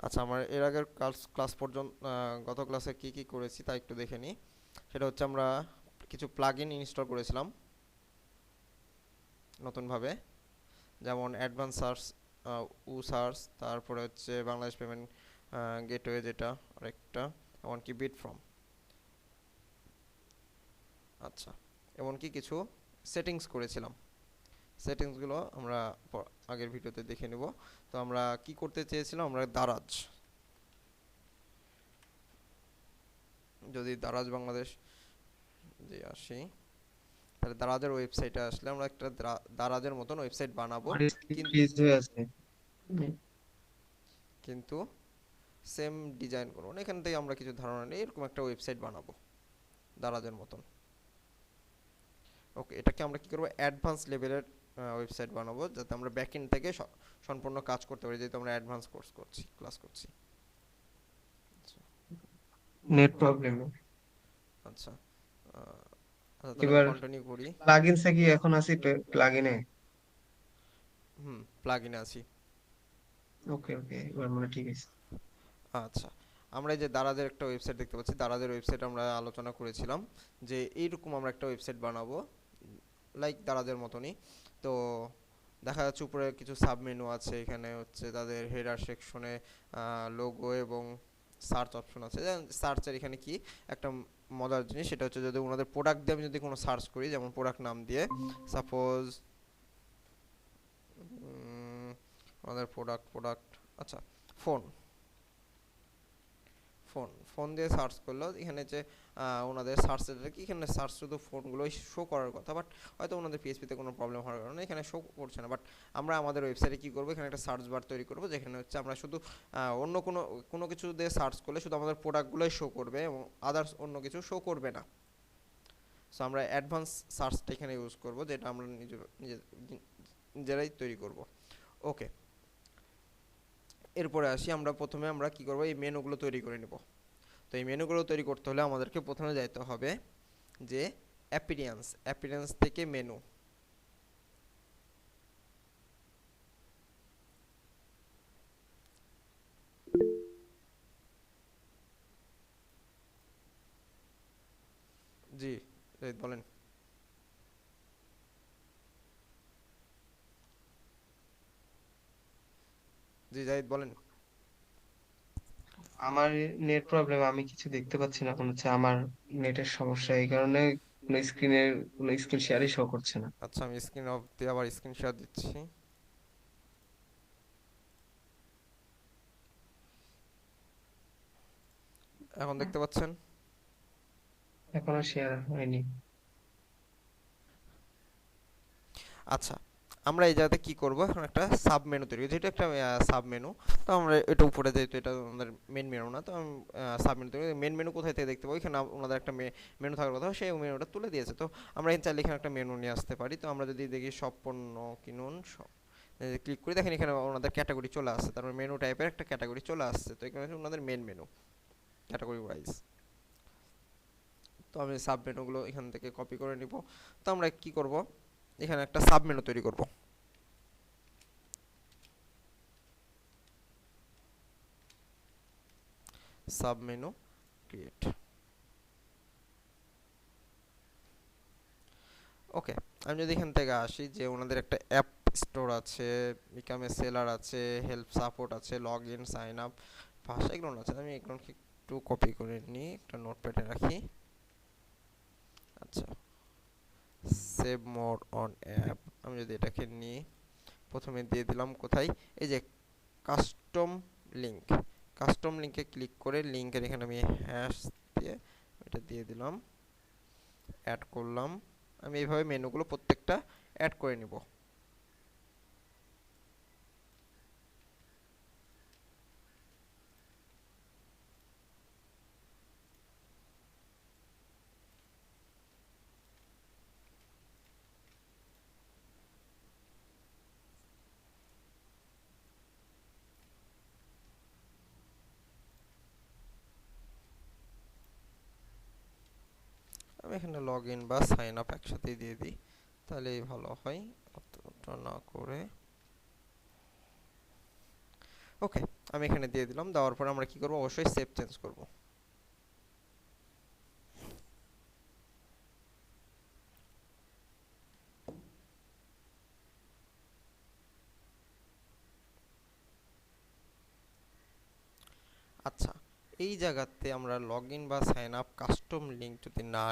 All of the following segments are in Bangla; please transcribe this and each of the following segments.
আচ্ছা, আমার এর আগের ক্লাস পর্যন্ত গত ক্লাসে কি কি করেছি তা একটু দেখে নিই। সেটা হচ্ছে আমরা কিছু প্লাগইন ইনস্টল করেছিলাম নতুনভাবে, যেমন অ্যাডভান্স সার্চ, উ সার্চ, তারপরে হচ্ছে বাংলাদেশ পেমেন্ট গেটওয়ে যেটা আরেকটা, এমনকি বিট ফ্রম। আচ্ছা, এমনকি কিছু সেটিংস করেছিলাম। সেটিংসগুলো আমরা আগের ভিডিওতে দেখে নেব। তো আমরা কি করতে চেয়েছিলাম, আমরা দারাজ, যদি দারাজ বাংলাদেশ যে আসি, তাহলে দারাজের ওয়েবসাইটে আসলে আমরা একটা দারাজের মতন ওয়েবসাইট বানাবো। আমার স্ক্রিন কিন- ফ্রিজ হয়ে আছে। কিন্তু সেম ডিজাইন করবো না, এখান থেকে আমরা কিছু ধারণা নিয়ে এরকম একটা ওয়েবসাইট বানাবো দারাজের মতন। ওকে, এটাকে আমরা কি করবো, অ্যাডভান্স লেভেলের ওয়েবসাইট বানাবো, যাতে আমরা ব্যাক এন্ড থেকে সম্পূর্ণ কাজ করতে পারি, যেহেতু আমরা অ্যাডভান্স কোর্স করছি, ক্লাস করছি। আচ্ছা। Net problem. আচ্ছা, আচ্ছা, তাহলে আমি এবার কন্টিনিউ করি। প্লাগইনস কি এখন আছি প্লাগইনে? হুম, প্লাগ ইনে আছি। ওকে ওকে, এবার মনে ঠিক আছে। আচ্ছা, আমরা এই যে দারাজের একটা ওয়েবসাইট দেখতে পাচ্ছি, দারাজের ওয়েবসাইট আমরা আলোচনা করেছিলাম যে এইরকম আমরা একটা ওয়েবসাইট বানাবো লাইক দারাজের মতনই। তো দেখা যাচ্ছে উপরে কিছু সাব মেনু আছে, এখানে হচ্ছে তাদের হেডার সেকশনে লোগো এবং সার্চ অপশন আছে। সার্চের এখানে কি একটা মজার জিনিস, সেটা হচ্ছে যদি ওনাদের প্রোডাক্ট দিয়ে আমি যদি কোনো সার্চ করি, যেমন প্রোডাক্ট নাম দিয়ে, সাপোজ আমাদের প্রোডাক্ট, আচ্ছা, ফোন, ফোন ফোন দিয়ে সার্চ করলো, এখানে যে ওনাদের সার্চ কি, এখানে সার্চ শুধু ফোনগুলোই শো করার কথা, বাট হয়তো ওনাদের পিএসপিতে কোনো প্রবলেম হওয়ার কারণে এখানে শো করছে না। বাট আমরা আমাদের ওয়েবসাইটে কি করবো, এখানে একটা সার্চ বার তৈরি করবো, যেখানে হচ্ছে আমরা শুধু অন্য কোনো কোনো কিছু দিয়ে সার্চ করলে শুধু আমাদের প্রোডাক্টগুলোই শো করবে এবং আদার্স অন্য কিছু শো করবে না। সো আমরা অ্যাডভান্স সার্চটা এখানে ইউজ করবো, যেটা আমরা নিজেরাই তৈরি করব। ওকে, এরপরে আসি, আমরা প্রথমে আমরা কি করবো, এই মেনুগুলো তৈরি করে নেব। তো এই মেনুগুলো তৈরি করতে হলে আমাদেরকে প্রথমে যাইতে হবে যে অ্যাপিরিয়েন্স, অ্যাপিরিয়েন্স থেকে মেনু। জি, জাহিদ বলেন। জি, জাহিদ বলেন। আমার নেট প্রবলেম, আমি কিছু দেখতে পাচ্ছি না, মনে হচ্ছে আমার নেটের সমস্যা, এই কারণে কোনো স্ক্রিন শেয়ারই শো করছে না। আচ্ছা, আমি স্ক্রিন অফ দিয়ে আবার স্ক্রিন শেয়ার দিচ্ছি। এখন দেখতে পাচ্ছেন? এখনো শেয়ার হয়নি। আচ্ছা, আমরা এই জায়গাতে কি করব, এখন একটা সাব মেনু তৈরি, যেটা একটা সাব মেনু। তো আমরা এটা উপরে, যেহেতু এটা আমাদের মেন মেনু না, তো আমি সাব মেনু তৈরি, মেন মেনু কোথায় থেকে দেখতে পাবো, এখানে ওনাদের একটা মেনু থাকার কথা, সেই মেনুটা তুলে দিয়েছে। তো আমরা এখানে চাইলে এখানে একটা মেনু নিয়ে আসতে পারি। তো আমরা যদি দেখি সব পণ্য কিনুন, ক্লিক করি, দেখেন এখানে ওনাদের ক্যাটাগরি চলে আসছে, তারপর মেনু টাইপের একটা ক্যাটাগরি চলে আসছে। তো এখানে হচ্ছে ওনাদের মেন মেনু, ক্যাটাগরি ওয়াইজ। তো আমি সাব মেনুগুলো এখান থেকে কপি করে নিব। তো আমরা কি করব, এখানে একটা সাব মেনু তৈরি করব। Sub menu create. ওকে, আমি যদি এখান থেকে আসি, যে ওনাদের একটা অ্যাপ স্টোর আছে, বিকাম এ সেলার আছে, হেল্প সাপোর্ট আছে, লগ ইন, সাইন আপ, ভাষা, এগুলো আছে। আমি এগুলোকে একটু কপি করে নিই, একটা নোটপ্যাডে রাখি। আচ্ছা, সেভ মোর অন অ্যাপ, আমি যদি এটাকে নিই, প্রথমে দিয়ে দিলাম কোথায়, এই যে কাস্টম লিঙ্ক, কাস্টম লিঙ্কে ক্লিক করে লিঙ্কের এখানে আমি হ্যাশ দিয়ে এটা দিয়ে দিলাম, অ্যাড করলাম। আমি এইভাবে মেনুগুলো প্রত্যেকটা অ্যাড করে নিব। আমি এখানে লগ ইন বা সাইন আপ একসাথেই দিয়ে দিই, তাহলেই ভালো হয়, অতটা না করে। ওকে, আমি এখানে দিয়ে দিলাম। দেওয়ার পর আমরা কি করব, অবশ্যই সেভ চেঞ্জ করব। আচ্ছা, এই জায়গাতে আমরা লগ ইন বা সাইন আপ কাস্টম লিঙ্ক যদি না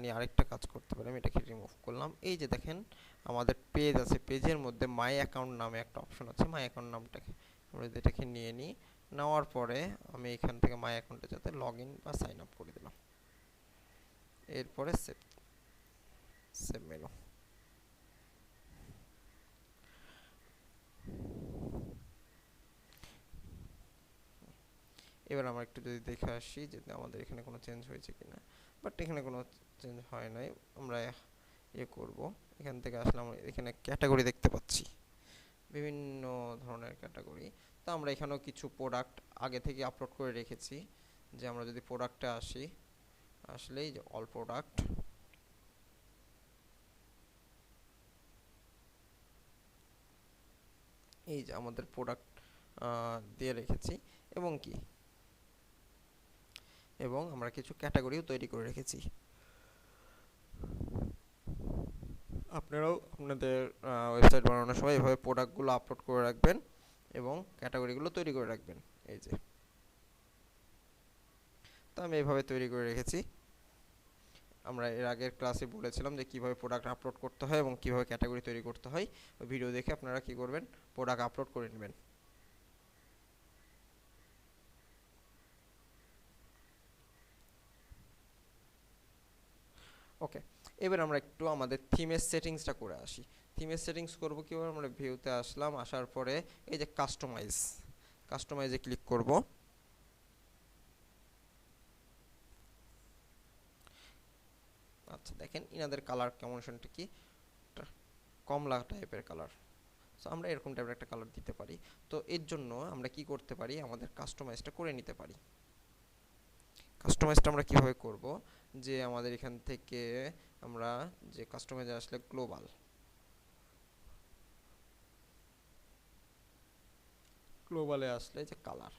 নিয়ে আরেকটা কাজ করতে পারি। আমি এটাকে রিমুভ করলাম। এই যে দেখেন আমাদের পেজ আছে, পেজের মধ্যে মাই অ্যাকাউন্ট নামে একটা অপশন আছে। মাই অ্যাকাউন্ট নামটাকে আমরা যদি এটাকে নিয়ে নিই, নেওয়ার পরে আমি এখান থেকে মাই অ্যাকাউন্টে যাতে লগ ইন বা সাইন আপ করে দিলাম। এরপরে সেভ সেভ মেনু। এবার আমরা একটু যদি দেখে আসি যে আমাদের এখানে কোনো চেঞ্জ হয়েছে কিনা, বাট এখানে কোনো চেঞ্জ হয় নাই। আমরা করব, এখান থেকে আসলে আমরা এখানে ক্যাটাগরি দেখতে পাচ্ছি, বিভিন্ন ধরনের ক্যাটাগরি। তো আমরা এখানেও কিছু প্রোডাক্ট আগে থেকে আপলোড করে রেখেছি। যে আমরা যদি প্রোডাক্টে আসি, আসলেই যে অল প্রোডাক্ট, এই যে আমাদের প্রোডাক্ট দিয়ে রেখেছি, এবং কি এবং আমরা কিছু ক্যাটাগরিও তৈরি করে রেখেছি। আপনারাও আপনাদের ওয়েবসাইট বানানোর সময় এভাবে প্রোডাক্টগুলো আপলোড করে রাখবেন এবং ক্যাটাগরিগুলো তৈরি করে রাখবেন। এই যে, তো আমি এইভাবে তৈরি করে রেখেছি। আমরা এর আগের ক্লাসে বলেছিলাম যে কিভাবে প্রোডাক্ট আপলোড করতে হয় এবং কিভাবে ক্যাটাগরি তৈরি করতে হয়। ওই ভিডিও দেখে আপনারা কি করবেন, প্রোডাক্ট আপলোড করে নেবেন। ওকে, এবার আমরা একটু আমাদের থিমের সেটিংসটা করে আসি। থিমের সেটিংস করব কিভাবে, আমরা ভিউতে আসলাম, আসার পরে এই যে কাস্টমাইজে ক্লিক করব। আচ্ছা, দেখেন ইনাদের কালার কম্বিনেশনটা কি, কমলা টাইপের কালার। সো আমরা এরকম টাইপের একটা কালার দিতে পারি। তো এর জন্য আমরা কি করতে পারি, আমাদের কাস্টমাইজটা করে নিতে পারি। কাস্টমাইজটা আমরা কিভাবে করব, যে আমাদের এখান থেকে আমরা যে কাস্টমাইজে আসলে গ্লোবালে আসলে যে কালার,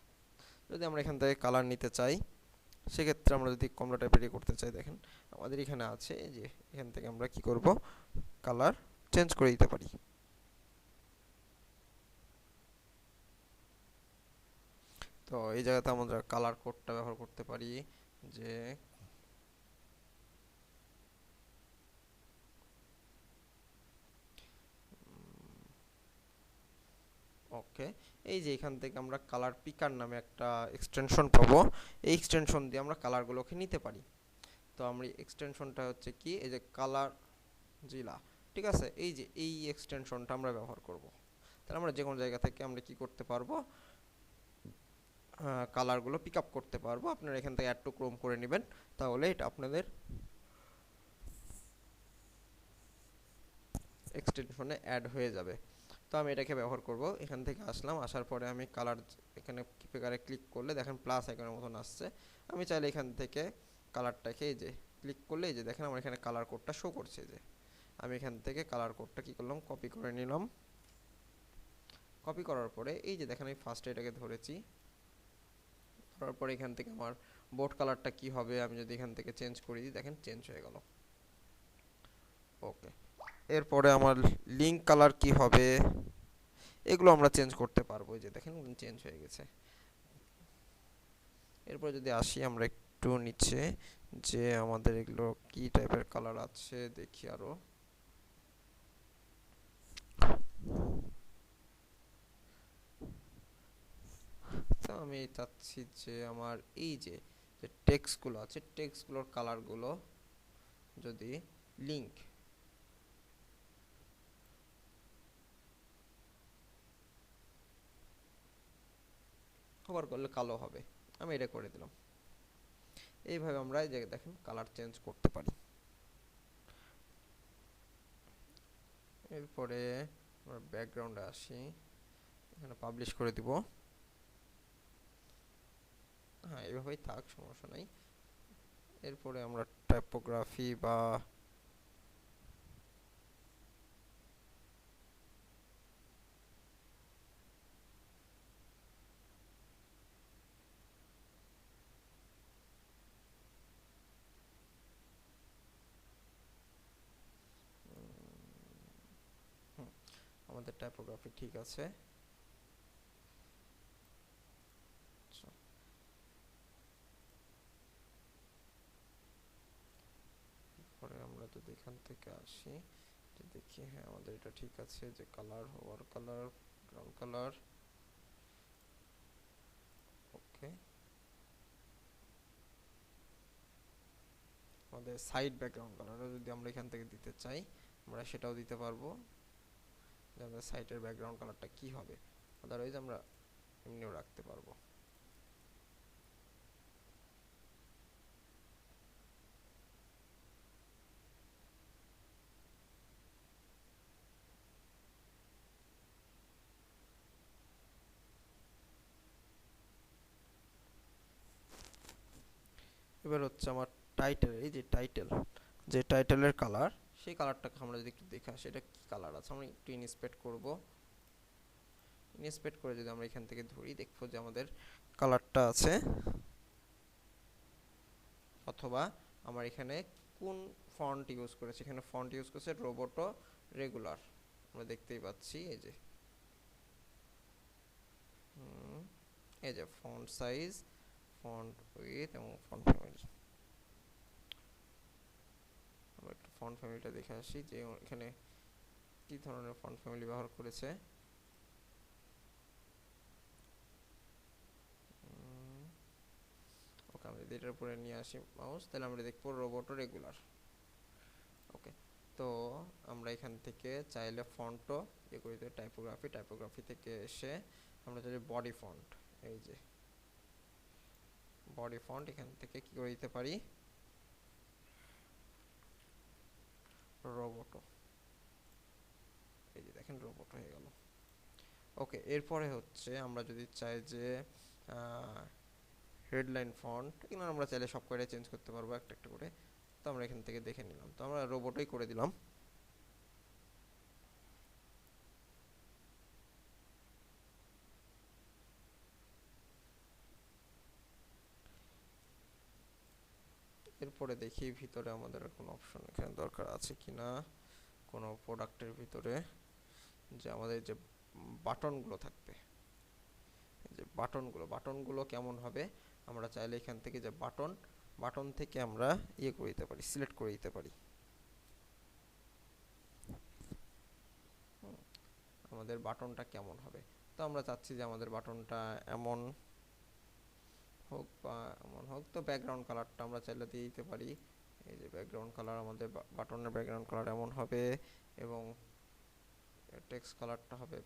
যদি আমরা এখান থেকে কালার নিতে চাই, সেক্ষেত্রে আমরা যদি কমলা টাইপেরই করতে চাই, দেখেন আমাদের এখানে আছে যে এখান থেকে আমরা কি করব, কালার চেঞ্জ করে দিতে পারি। তো এই জায়গাতে আমরা কালার কোডটা ব্যবহার করতে পারি, যে ওকে, এই যে এখান থেকে আমরা কালার পিকার নামে একটা এক্সটেনশন পাবো। এই এক্সটেনশন দিয়ে আমরা কালারগুলোকে নিতে পারি। তো আমরা এক্সটেনশনটা হচ্ছে কি, এই যে কালার জিলা, ঠিক আছে, এই যে এই এক্সটেনশনটা আমরা ব্যবহার করব। তাহলে আমরা যে কোনো জায়গা থেকে আমরা কি করতে পারবো, কালারগুলো পিক আপ করতে পারবো। আপনারা এখান থেকে অ্যাড টু ক্রোম করে নেবেন, তাহলে এটা আপনাদের এক্সটেনশনে অ্যাড হয়ে যাবে। তো আমি এটাকে ব্যবহার করব। এখান থেকে আসলাম, আসার পরে আমি কালার, এখানে পিকারে ক্লিক করলে দেখেন প্লাস আইকনের মতন আসছে। আমি চাইলে এখান থেকে কালারটাকে, এই যে ক্লিক করলে এই যে দেখেন আমার এখানে কালার কোডটা শো করছে। যে আমি এখান থেকে কালার কোডটা কি করলাম, কপি করে নিলাম। কপি করার পরে এই যে দেখেন আমি ফার্স্টে এটাকে ধরেছি, ধরার পরে এখান থেকে আমার বোর্ড কালারটা কি হবে, আমি যদি এখান থেকে চেঞ্জ করে দিই, দেখেন চেঞ্জ হয়ে গেল। ওকে, এরপরে আমার লিঙ্ক কালার কি হবে, এগুলো আমরা চেঞ্জ করতে পারবো। এই যে দেখেন চেঞ্জ হয়ে গেছে। এরপর যদি আসি আমরা একটু নিচে, যে আমাদের এগুলো কি টাইপের কালার আছে দেখি আরো। তো আমি চাচ্ছি যে আমার এই যে যে টেক্সটগুলো আছে, টেক্সটগুলোর কালারগুলো যদি লিঙ্ক কভার করলে কালো হবে, আমি এটা করে দিলাম। এইভাবে আমরা এই যে দেখেন কালার চেঞ্জ করতে পারি। এরপরে আমরা ব্যাকগ্রাউন্ডে আসি, এখানে পাবলিশ করে দিব। হ্যাঁ, এভাবেই থাক, সমস্যা নাই। এরপরে আমরা টাইপোগ্রাফি বা আমাদের টাইপোগ্রাফি ঠিক আছে। আচ্ছা, পরে আমরা যদি এখান থেকে আসি, যে দেখি হ্যাঁ আমাদের এটা ঠিক আছে, যে colour over colour ground colour. Okay, আমাদের সাইড ব্যাকগ্রাউন্ড কালারও যদি আমরা এখান থেকে দিতে চাই, আমরা সেটাও দিতে পারবো, যে আমাদের সাইটের ব্যাকগ্রাউন্ড কালারটা কি হবে। আদারওয়াইজ আমরা এমনিও রাখতে পারবো। এবার হচ্ছে আমার টাইটেল, এই যে টাইটেল, যে টাইটেলের কালার, সেই কালারটাকে আমরা যদি একটু দেখে আসি, এটা কি কালার আছে, আমরা একটু ইন্সপেক্ট করব। ইন্সপেক্ট করে যদি আমরা এখান থেকে ধরি, দেখবো যে আমাদের কালারটা আছে, অথবা আমার এখানে কোন ফন্ট ইউজ করেছে, এখানে ফন্ট ইউজ করেছে রোবোটো রেগুলার, আমরা দেখতেই পাচ্ছি। এই যে এই যে ফন্ট সাইজ, ফন্ট উইথ এবং ফন্ট ফ্যামিলি। আমরা একটু ফন্ট ফ্যামিলিটা দেখে আসি, যে এখানে কি ধরনের ফন্ট ফ্যামিলি ব্যবহার করেছে। ওকে, আমরা যদি এটার উপরে নিয়ে আসি মাউস, তাহলে আমরা দেখবো রোবোটো রেগুলার। ওকে, তো আমরা এখান থেকে চাইলে ফন্টও ইয়ে করে দিতে, টাইপোগ্রাফি, টাইপোগ্রাফি থেকে এসে আমরা চাইলে বডি ফন্ট, এই যে বডি ফন্ট, এখান থেকে কি করে দিতে পারি, রোবোটো। এই যে দেখেন রোবোট হয়ে গেল। ওকে, এরপরে হচ্ছে আমরা যদি চাই যে হেডলাইন ফন্ট, এগুলো আমরা চাইলে সব কয়টা চেঞ্জ করতে পারবো একটা একটা করে। তো আমরা এখান থেকে দেখে নিলাম, তো আমরা রোবটই করে দিলাম। এরপরে দেখি ভিতরে আমাদের কোনো অপশন এখানে দরকার আছে কিনা, কোনো প্রোডাক্টের ভিতরে, যে আমাদের যে বাটনগুলো থাকবে, এই যে বাটনগুলো কেমন হবে, আমরা চাইলে এখান থেকে যে বাটন থেকে আমরা ইয়ে করে দিতে পারি, সিলেক্ট করে দিতে পারি। আমাদের বাটনটা কেমন হবে, তো আমরা চাচ্ছি যে আমাদের বাটনটা এমন হোক বা এমন হোক, তো ব্যাকগ্রাউন্ড কালারটা আমরা চাইলে দিয়ে দিতে পারি। এই যে ব্যাকগ্রাউন্ড কালার, আমাদের বাটনের ব্যাকগ্রাউন্ড কালার এমন হবে, এবং টেক্সট কালারটা হবে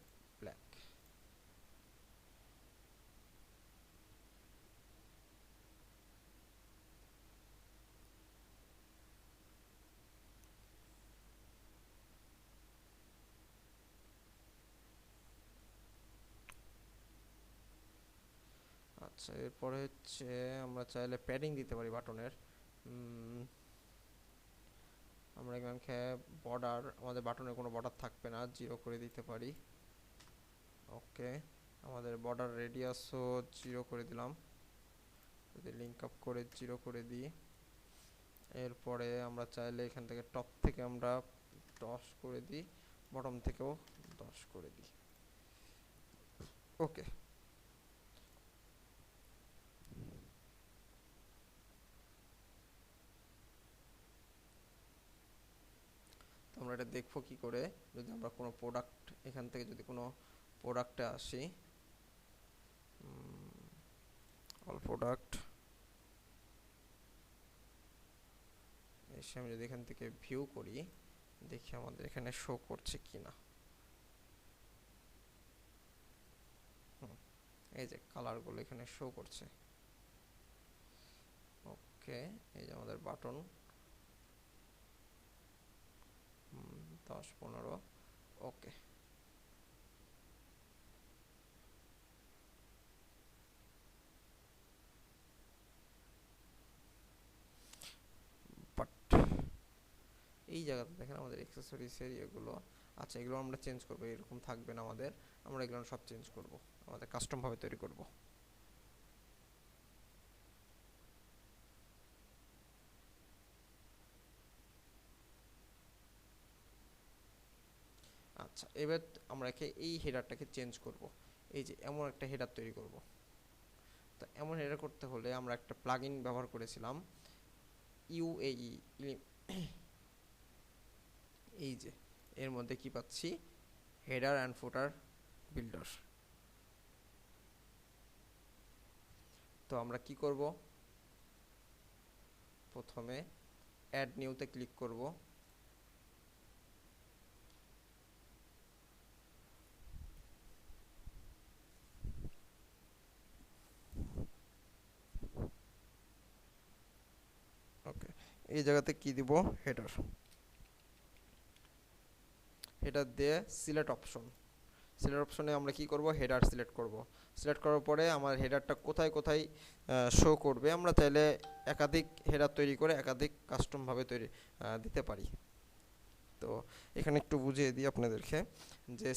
ব্ল্যাক। আচ্ছা, এরপরে হচ্ছে আমরা চাইলে প্যাডিং দিতে পারি বাটনের। আমরা এখানে বর্ডার, আমাদের বাটনে কোনো বর্ডার থাকবে না, 0 করে দিতে পারি। ওকে, আমাদের বর্ডার রেডিয়াসও 0 করে দিলাম, যদি লিঙ্ক আপ করে 0 করে দিই। এরপরে আমরা চাইলে এখান থেকে টপ থেকে আমরা 10 করে দিই, বটম থেকেও 10 করে দিই। ওকে, তো আমরা এটা দেখবো কি করে, যদি আমরা কোনো প্রোডাক্ট, এখান থেকে যদি কোনো প্রোডাক্টে আসি, অল প্রোডাক্ট এসে আমি যদি এখান থেকে ভিউ করি, দেখি আমাদের এখানে শো করছে কিনা। এই যে কালারগুলো এখানে শো করছে। ওকে, এই যে আমাদের বাটন 10 15। ওকে, বাট এই জায়গাতে দেখেন আমাদের অ্যাক্সেসরিজের এগুলো, আচ্ছা এগুলো আমরা চেঞ্জ করবো, এরকম থাকবে না আমাদের, আমরা এগুলো সব চেঞ্জ করব, আমাদের কাস্টম ভাবে তৈরি করব। আচ্ছা, আচ্ছা, এবার আমরা এই হেডারটাকে চেঞ্জ করব। এই যে এমন একটা হেডার তৈরি করব। তো এমন হেডার করতে হলে আমরা একটা প্লাগইন ব্যবহার করেছিলাম, ইউএই। এই যে এর মধ্যে কি পাচ্ছি, হেডার অ্যান্ড ফুটার বিল্ডার। তো আমরা কি করব, প্রথমে অ্যাড নিউতে ক্লিক করব। ওকে, এই জায়গাতে কি দিব, হেডার। হেডার দিয়ে সিলেক্ট অপশন, সিলেক্ট অপশনে আমরা কি করব, হেডার সিলেক্ট করব। সিলেক্ট করার পরে আমার হেডারটা কোথায় কোথায় শো করবে, আমরা চাইলে একাধিক হেডার তৈরি করে একাধিক কাস্টমভাবে দিতে পারি। তো এখানে একটু বুঝিয়ে দিই আপনাদেরকে যে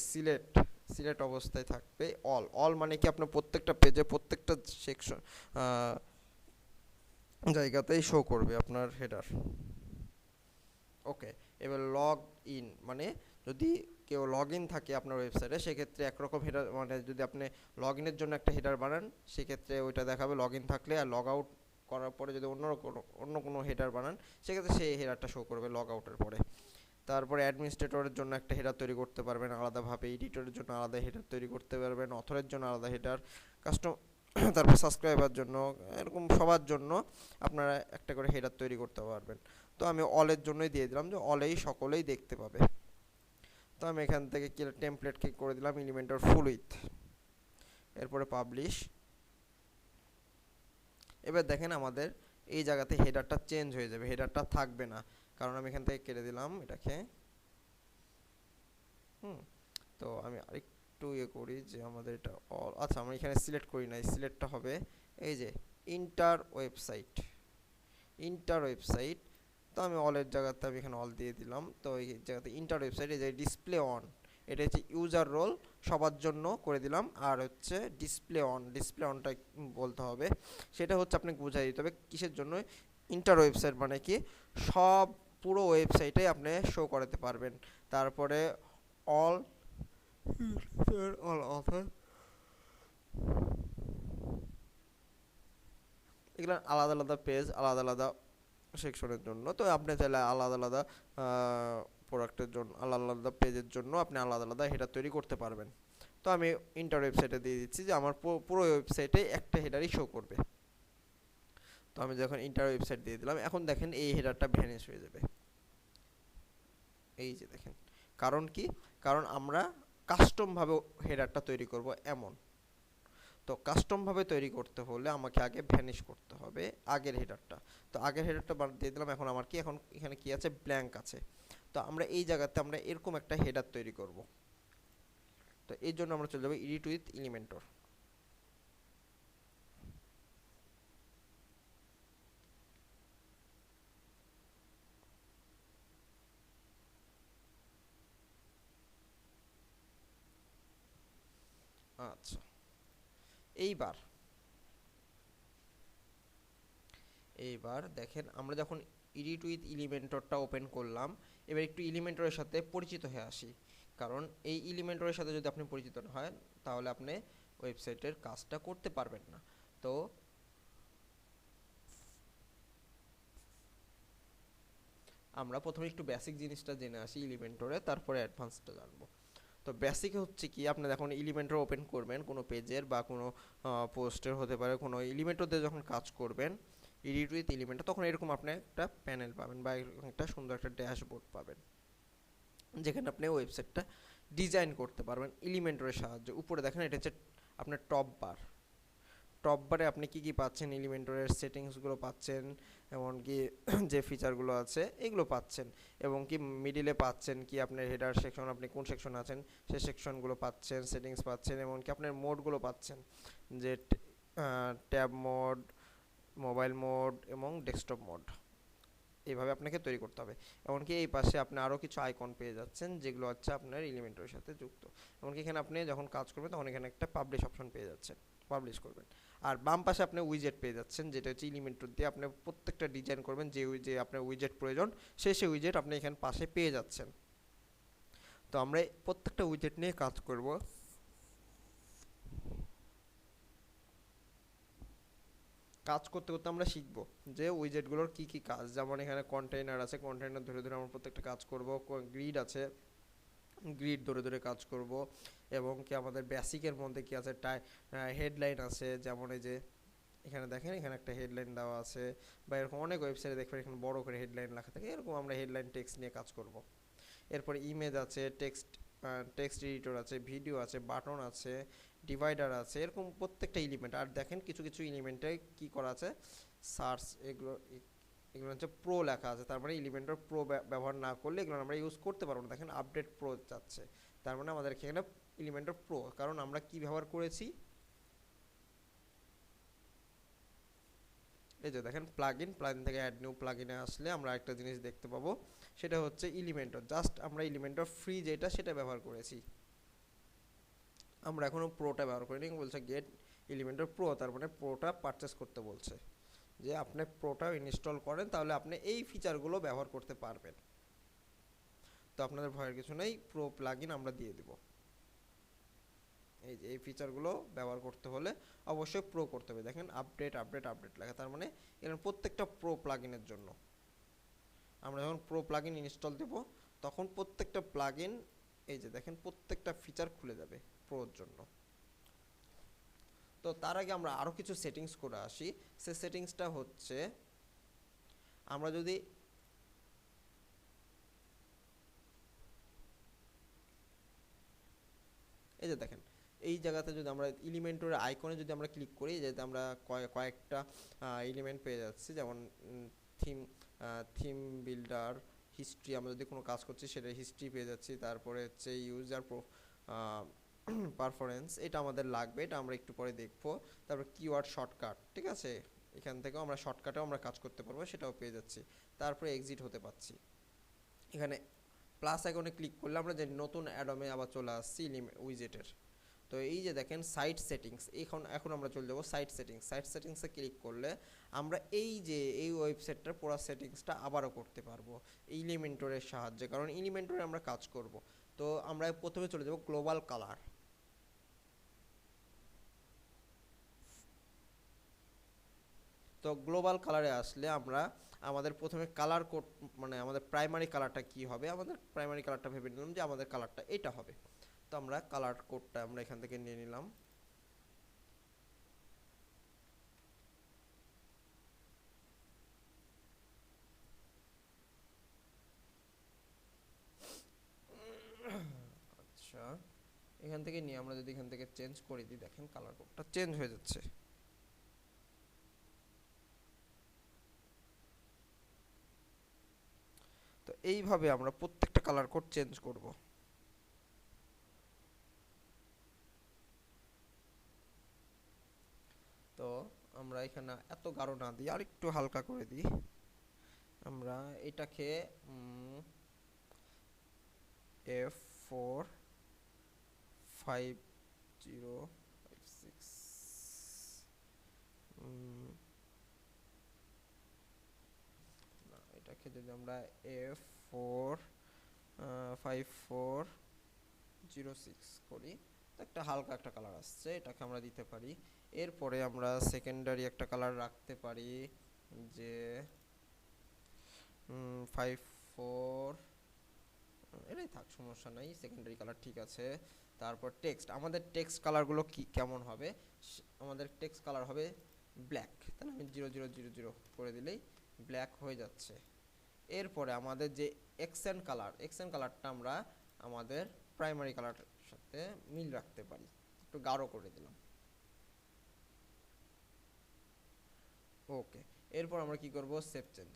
সিলেক্ট অবস্থায় থাকবে অল মানে কি আপনার প্রত্যেকটা পেজে প্রত্যেকটা সেকশন জায়গাতেই শো করবে আপনার হেডার। ওকে, এবার লগ ইন মানে যদি কেউ লগ ইন থাকে আপনার ওয়েবসাইটে, সেক্ষেত্রে একরকম হেডার, মানে যদি আপনি লগ ইনের জন্য একটা হেডার বানান সেক্ষেত্রে ওইটা দেখাবে লগ ইন থাকলে, আর লগ আউট করার পরে যদি অন্য কোনো হেডার বানান সেক্ষেত্রে সেই হেডারটা শো করবে লগ আউটের পরে। তারপরে অ্যাডমিনিস্ট্রেটরের জন্য একটা হেডার তৈরি করতে পারবেন আলাদাভাবে, এডিটরের জন্য আলাদা হেডার তৈরি করতে পারবেন, অথরের জন্য আলাদা হেডার, কাস্টম তারপর সাবস্ক্রাইবার জন্য, এরকম সবার জন্য আপনারা একটা করে হেডার তৈরি করতে পারবেন। তো আমি অলের জন্যই দিয়ে দিলাম যে অলেই সকলেই দেখতে পাবে। তো আমি এখান থেকে কি টেমপ্লেটকে করে দিলাম এলিমেন্টর ফুল উইথ, এরপরে পাবলিশ। এবার দেখেন আমাদের এই জায়গাতে হেডারটা চেঞ্জ হয়ে যাবে, হেডারটা থাকবে না, কারণ আমি এখান থেকে কেটে দিলাম এটাকে। তো আমি আরেকটু করি যে আমাদের এটা অল, আচ্ছা আমি এখানে সিলেক্ট করি নাই, সিলেক্টটা হবে এই যে ইন্টার ওয়েবসাইট। তো আমি অলের জায়গাতে আমি এখানে অল দিয়ে দিলাম। তো এই জায়গাতে ইন্টার ওয়েবসাইট, এই যে ডিসপ্লে অন, এটা হচ্ছে ইউজার রোল সবার জন্য করে দিলাম। আর হচ্ছে ডিসপ্লে অনটা বলতে হবে, সেটা হচ্ছে আপনাকে বুঝাই দিতে হবে কিসের জন্য। ইন্টার ওয়েবসাইট মানে কি, সব পুরো ওয়েবসাইটে আপনি শো করাতে পারবেন। তারপরে অল অথর, এগুলো আলাদা আলাদা পেজ, আলাদা আলাদা সেকশনের জন্য। তো আপনি চাইলে আলাদা আলাদা প্রোডাক্টের জন্য, আলাদা আলাদা পেজের জন্য আপনি আলাদা আলাদা হেডার তৈরি করতে পারবেন। তো আমি ইন্টার ওয়েবসাইটে দিয়ে দিচ্ছি যে আমার পুরো ওয়েবসাইটে একটা হেডারই শো করবে। তো আমি যখন ইন্টার ওয়েবসাইট দিয়ে দিলাম, এখন দেখেন এই হেডারটা ভ্যানিশ হয়ে যাবে। এই যে দেখেন, কারণ কি, কারণ আমরা কাস্টমভাবে হেডারটা তৈরি করব এমন। তো কাস্টমভাবে তৈরি করতে হলে আমাকে আগে ভ্যানিশ করতে হবে আগের হেডারটা। তো আগের হেডারটা বাদ দিয়ে দিলাম, এখন আমার কি, এখন এখানে কি আছে, ব্ল্যাঙ্ক আছে। তো আমরা এই জায়গাতে আমরা এরকম একটা হেডার তৈরি করব। তো এই জন্য আমরা চলে যাবো এডিট উইথ এলিমেন্টর। আচ্ছা, এইবার এইবার দেখেন আমরা যখন এডিট উইথ এলিমেন্টরটা ওপেন করলাম, এবার একটু এলিমেন্টরের সাথে পরিচিত হয়ে আসি। কারণ এই এলিমেন্টরের সাথে যদি আপনি পরিচিত না হয় তাহলে আপনি ওয়েবসাইটের কাজটা করতে পারবেন না। তো আমরা প্রথমে একটু বেসিক জিনিসটা জেনে আসি এলিমেন্টরে, তারপরে অ্যাডভান্সটা জানবো। তো বেসিক হচ্ছে কি, আপনি যখন এলিমেন্টর ওপেন করবেন কোনো পেজের বা কোনো পোস্টের হতে পারে, কোনো এলিমেন্টর দিয়ে যখন কাজ করবেন এডিট উইথ এলিমেন্টর, তখন এরকম আপনি একটা প্যানেল পাবেন বা এরকম একটা সুন্দর একটা ড্যাশবোর্ড পাবেন, যেখানে আপনি ওয়েবসাইটটা ডিজাইন করতে পারবেন এলিমেন্টরের সাহায্যে। উপরে দেখেন এটা হচ্ছে আপনার টপ বারে আপনি কি কি পাচ্ছেন, এলিমেন্টরের সেটিংসগুলো পাচ্ছেন, এমনকি যে ফিচারগুলো আছে এগুলো পাচ্ছেন, এবং কি মিডিলে পাচ্ছেন কি আপনার হেডার সেকশন, আপনি কোন সেকশন আছেন সেই সেকশনগুলো পাচ্ছেন, সেটিংস পাচ্ছেন, এমনকি আপনার মোডগুলো পাচ্ছেন, যে ট্যাব মোড, মোবাইল মোড এবং ডেস্কটপ মোড। এইভাবে আপনাকে তৈরি করতে হবে। এমনকি এই পাশে আপনি আরও কিছু আইকন পেয়ে যাচ্ছেন যেগুলো হচ্ছে আপনার এলিমেন্টরের সাথে যুক্ত। এমনকি এখানে আপনি যখন কাজ করবেন তখন এখানে একটা পাবলিশ অপশন পেয়ে যাচ্ছেন, পাবলিশ করবেন। আর বাম পাশে আপনি উইজেট পেয়ে যাচ্ছেন, যেটা হচ্ছে এলিমেন্টর দিয়ে আপনি প্রত্যেকটা ডিজাইন করবেন, যে আপনার উইজেট প্রয়োজন সেই উইজেট আপনি এখানে পাশে পেয়ে যাচ্ছেন। তো আমরা প্রত্যেকটা উইজেট নিয়ে কাজ করব। কাজ করতে করতে আমরা শিখব যে উইজেটগুলোর কি কি কাজ। যেমন এখানে কন্টেইনার আছে, কন্টেইনার ধরে ধরে আমরা প্রত্যেকটা কাজ করব। গ্রিড আছে, গ্রিড ধরে ধরে কাজ করব। এবং কি আমাদের বেসিকের মধ্যে কি আছে, হেডলাইন আছে, যেমন এই যে এখানে দেখেন এখানে একটা হেডলাইন দেওয়া আছে, বা এরকম অনেক ওয়েবসাইটে দেখবেন এখানে বড় করে হেডলাইন লেখা থাকে, এরকম আমরা হেডলাইন টেক্সট নিয়ে কাজ করব। এরপরে ইমেজ আছে, টেক্সট এডিটর আছে, ভিডিও আছে, বাটন আছে, ডিভাইডার আছে, এরকম প্রত্যেকটা এলিমেন্ট। আর দেখেন কিছু কিছু এলিমেন্টে কি করা আছে, সার্চ, এগুলো এগুলো হচ্ছে প্রো লেখা আছে, তার মানে এলিমেন্টর প্রো ব্যবহার না করলে এগুলো আমরা ইউজ করতে পারবো না। দেখেন আপডেট প্রো যাচ্ছে, তার মানে আমাদের এখানে এলিমেন্টর প্রো, কারণ আমরা কি ব্যবহার করেছি, এই যে দেখেন প্লাগইন থেকে অ্যাড নিউ প্লাগইনে আসলে আমরা একটা জিনিস দেখতে পাবো, সেটা হচ্ছে এলিমেন্টর। জাস্ট আমরা এলিমেন্টর ফ্রি যেটা সেটা ব্যবহার করেছি, আমরা এখনো প্রোটা ব্যবহার করিনি। বলছে গেট এলিমেন্টর প্রো, তার মানে প্রোটা পারচেস করতে বলছে, যে আপনি প্রোটা ইনস্টল করেন তাহলে আপনি এই ফিচারগুলো ব্যবহার করতে পারবেন। তো আপনাদের ভয়ের কিছু নেই, প্রো প্লাগইন আমরা দিয়ে দিব। এই যে এই ফিচারগুলো ব্যবহার করতে হলে অবশ্যই প্রো করতে হবে। দেখেন আপডেট আপডেট আপডেট লেখা, তার মানে এখানে প্রত্যেকটা প্রো প্লাগইনের জন্য। আমরা যখন প্রো প্লাগইন ইনস্টল দেব তখন প্রত্যেকটা প্লাগইন, এই যে দেখেন প্রত্যেকটা ফিচার খুলে যাবে প্রোর জন্য। তো তার আগে আমরা আরও কিছু সেটিংস করে আসি। সে সেটিংসটা হচ্ছে, আমরা যদি এই যে দেখেন এই জায়গাতে যদি আমরা এলিমেন্টের আইকনে যদি আমরা ক্লিক করি, যাতে আমরা কয়েকটা এলিমেন্ট পেয়ে যাচ্ছি, যেমন থিম, থিম বিল্ডার, হিস্ট্রি, আমরা যদি কোনো কাজ করছি সেটা হিস্ট্রি পেয়ে যাচ্ছি। তারপরে হচ্ছে ইউজার পারফরমেন্স, এটা আমাদের লাগবে, এটা আমরা একটু পরে দেখবো। তারপর কিওয়ার্ড শর্টকাট, ঠিক আছে, এখান থেকেও আমরা শর্টকাটেও আমরা কাজ করতে পারবো, সেটাও পেয়ে যাচ্ছি। তারপরে এক্সিট হতে পাচ্ছি। এখানে প্লাস আইকনে ক্লিক করলে আমরা যে নতুন অ্যাডমে আবার চলে আসছি উইজেটের। তো এই যে দেখেন সাইট সেটিংস, এখন আমরা চলে যাব সাইট সেটিংস। সাইট সেটিংসে ক্লিক করলে আমরা এই যে এই ওয়েবসাইটটার পুরো সেটিংসটা আবারও করতে পারবো এলিমেন্টরের সাহায্যে, কারণ এলিমেন্টরে আমরা কাজ করব। তো আমরা প্রথমে চলে যাব গ্লোবাল কালার। তো গ্লোবাল কালারে আসলে আমরা আমাদের প্রথমে কালার কোড, মানে আমাদের প্রাইমারি কালারটা কি হবে, আমাদের প্রাইমারি কালারটা ভেবে নিলাম যে আমাদের কালারটা এটা হবে। তো আমরা কালার কোডটা আমরা এখান থেকে নিয়ে নিলাম। আচ্ছা, এখান থেকে নিয়ে আমরা যদি এখান থেকে চেঞ্জ করে দিই, দেখেন কালার কোডটা চেঞ্জ হয়ে যাচ্ছে। তো এইভাবে আমরা প্রত্যেকটা কালার কোড চেঞ্জ করব। তো আমরা এখানে এত গাঢ় না দিই, আর একটু হালকা করে দিই। আমরা এটাকে F4 5056, না এটাকে যদি আমরা F45406 করি, তো একটা হালকা একটা কালার আসছে, এটাকে আমরা দিতে পারি। এরপরে আমরা সেকেন্ডারি একটা কালার রাখতে পারি, যে 54, এটাই থাক, সমস্যা নাই, সেকেন্ডারি কালার ঠিক আছে। তারপর টেক্সট, আমাদের টেক্সট কালারগুলো কি কেমন হবে, আমাদের টেক্সট কালার হবে ব্ল্যাক, তাহলে আমি 0000 করে দিলেই ব্ল্যাক হয়ে যাচ্ছে। এরপরে আমাদের যে এক্সেন্ট কালারটা আমরা আমাদের প্রাইমারি কালারের সাথে মিল রাখতে পারি, একটু গাঢ় করে দিলাম। ওকে, এরপর আমরা কি করব, সেভ চেঞ্জ।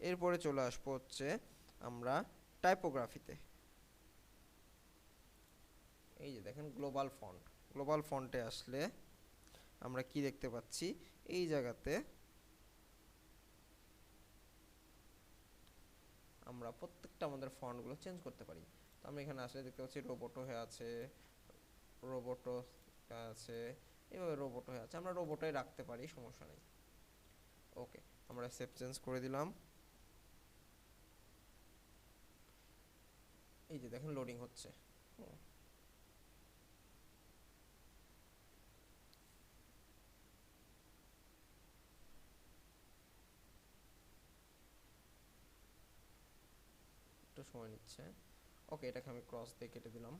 এরপরে চলে আসবো হচ্ছে আমরা টাইপোগ্রাফিতে। এই যে দেখেন গ্লোবাল ফন্টে আসলে আমরা কি দেখতে পাচ্ছি, এই জায়গাতে আমরা প্রত্যেকটা আমাদের ফন্টগুলো চেঞ্জ করতে পারি। তো আমরা এখানে আসলে দেখতে পাচ্ছি রোবটো হয়ে আছে, রোবটো আছে, এভাবে রোবটো হয়ে আছে, আমরা রোবটাই রাখতে পারি, সমস্যা নেই। ওকে, আমরা সেভ চেঞ্জ করে দিলাম। এই যে দেখেন লোডিং হচ্ছে। হুম, একটু সময় নিচ্ছে। ওকে, এটাকে আমি ক্রস দিয়ে কেটে দিলাম।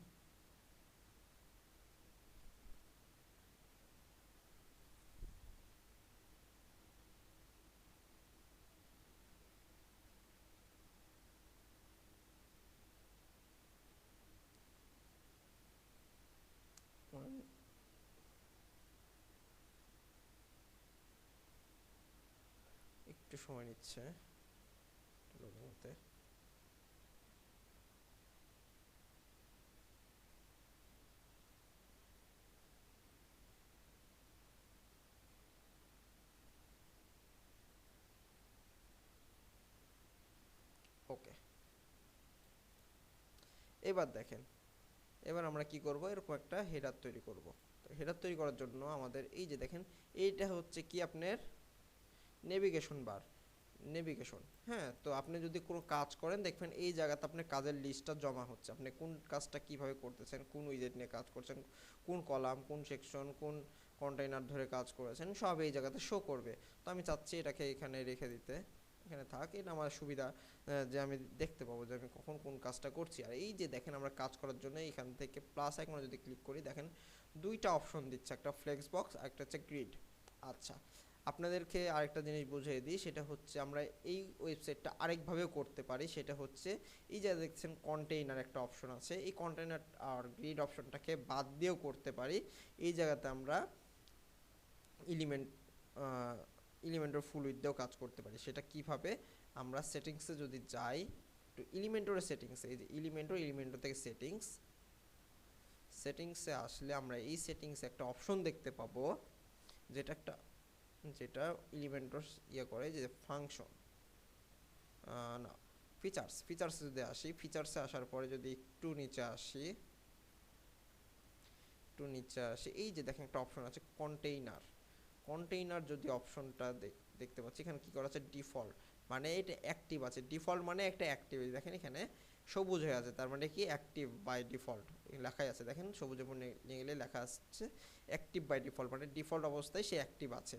একটু সময় নিচ্ছে লোডিং হতে। ওকে, এবার দেখেন, এবার আমরা কি করব, এরকম একটা হেডার তৈরি করব। তো হেডার তৈরি করার জন্য আমাদের এই যে দেখেন, এইটা হচ্ছে কি আপনার নেভিগেশন বার, নেভিগেশন। হ্যাঁ, তো আপনি যদি কোনো কাজ করেন দেখবেন এই জায়গাতে আপনার কাজের লিস্টটা জমা হচ্ছে, আপনি কোন কাজটা কিভাবে করতেছেন, কোন উইজেট নিয়ে কাজ করছেন, কোন কলাম, কোন সেকশন, কোন কন্টেইনার ধরে কাজ করেছেন, সব এই জায়গাতে শো করবে। তো আমি চাচ্ছি এটাকে এখানে রেখে দিতে, এখানে থাক, এটা আমার সুবিধা, যে আমি দেখতে পাবো যে আমি কখন কোন কাজটা করছি। আর এই যে দেখেন আমরা কাজ করার জন্য এখান থেকে প্লাস আইকনে যদি ক্লিক করি দেখেন দুইটা অপশন দিচ্ছে, একটা ফ্লেক্স বক্স আর একটা হচ্ছে গ্রিড। আচ্ছা, আপনাদেরকে আরেকটা জিনিস বুঝিয়ে দিই, সেটা হচ্ছে আমরা এই ওয়েবসাইটটা আরেকভাবেও করতে পারি। সেটা হচ্ছে এই যে দেখছেন কন্টেইনার একটা অপশন আছে, এই কন্টেইনার আর গ্রিড অপশনটাকে বাদ দিয়েও করতে পারি। এই জায়গাতে আমরা এলিমেন্ট এলিমেন্টর ফুল উইথ দিয়েও কাজ করতে পারি। সেটা কিভাবে, আমরা সেটিংসে যদি যাই, একটু এলিমেন্টরের সেটিংসে, এই যে এলিমেন্টর থেকে সেটিংসে আসলে আমরা এই সেটিংসে একটা অপশন দেখতে পাবো, যেটা একটা, যেটা এলিমেন্টর ইয়ে করে যে ফাংশন, না, ফিচার্সে যদি আসি, ফিচার্সে আসার পরে যদি একটু নিচে আসি, এই যে দেখেন একটা অপশন আছে কন্টেইনার। কন্টেইনার যদি অপশনটা দেখতে পাচ্ছি, এখানে কি করা আছে ডিফল্ট, মানে এটা অ্যাক্টিভ আছে। ডিফল্ট মানে একটা অ্যাক্টিভ, দেখেন এখানে সবুজ হয়ে আছে, তার মানে কি অ্যাক্টিভ বাই ডিফল্ট লেখাই আছে। দেখেন সবুজের উপর নিয়ে গেলে লেখা আসছে অ্যাক্টিভ বাই ডিফল্ট, মানে ডিফল্ট অবস্থায় সে অ্যাক্টিভ আছে।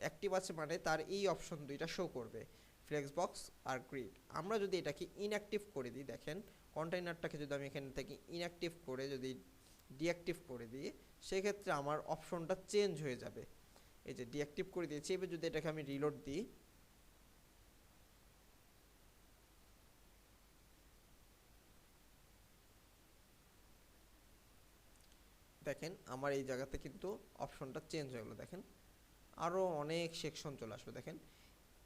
অ্যাক্টিভ আছে মানে তার এই অপশন দুইটা শো করবে, ফ্লেক্স বক্স আর গ্রিড। আমরা যদি এটাকে ইনঅ্যাক্টিভ করে দিই, দেখেন কন্টেইনারটাকে যদি আমি এখান থেকে ইনঅ্যাক্টিভ করে যদি ডিঅ্যাক্টিভ করে দিই, সেক্ষেত্রে আমার অপশনটা চেঞ্জ হয়ে যাবে। এই যে ডিঅ্যাক্টিভ করে দিয়েছি, এবার যদি এটাকে আমি রিলোড দিই, দেখেন আমার এই জায়গাতে কিন্তু অপশনটা চেঞ্জ হয়ে গেলো। দেখেন আরও অনেক সেকশন চলে আসবে। দেখেন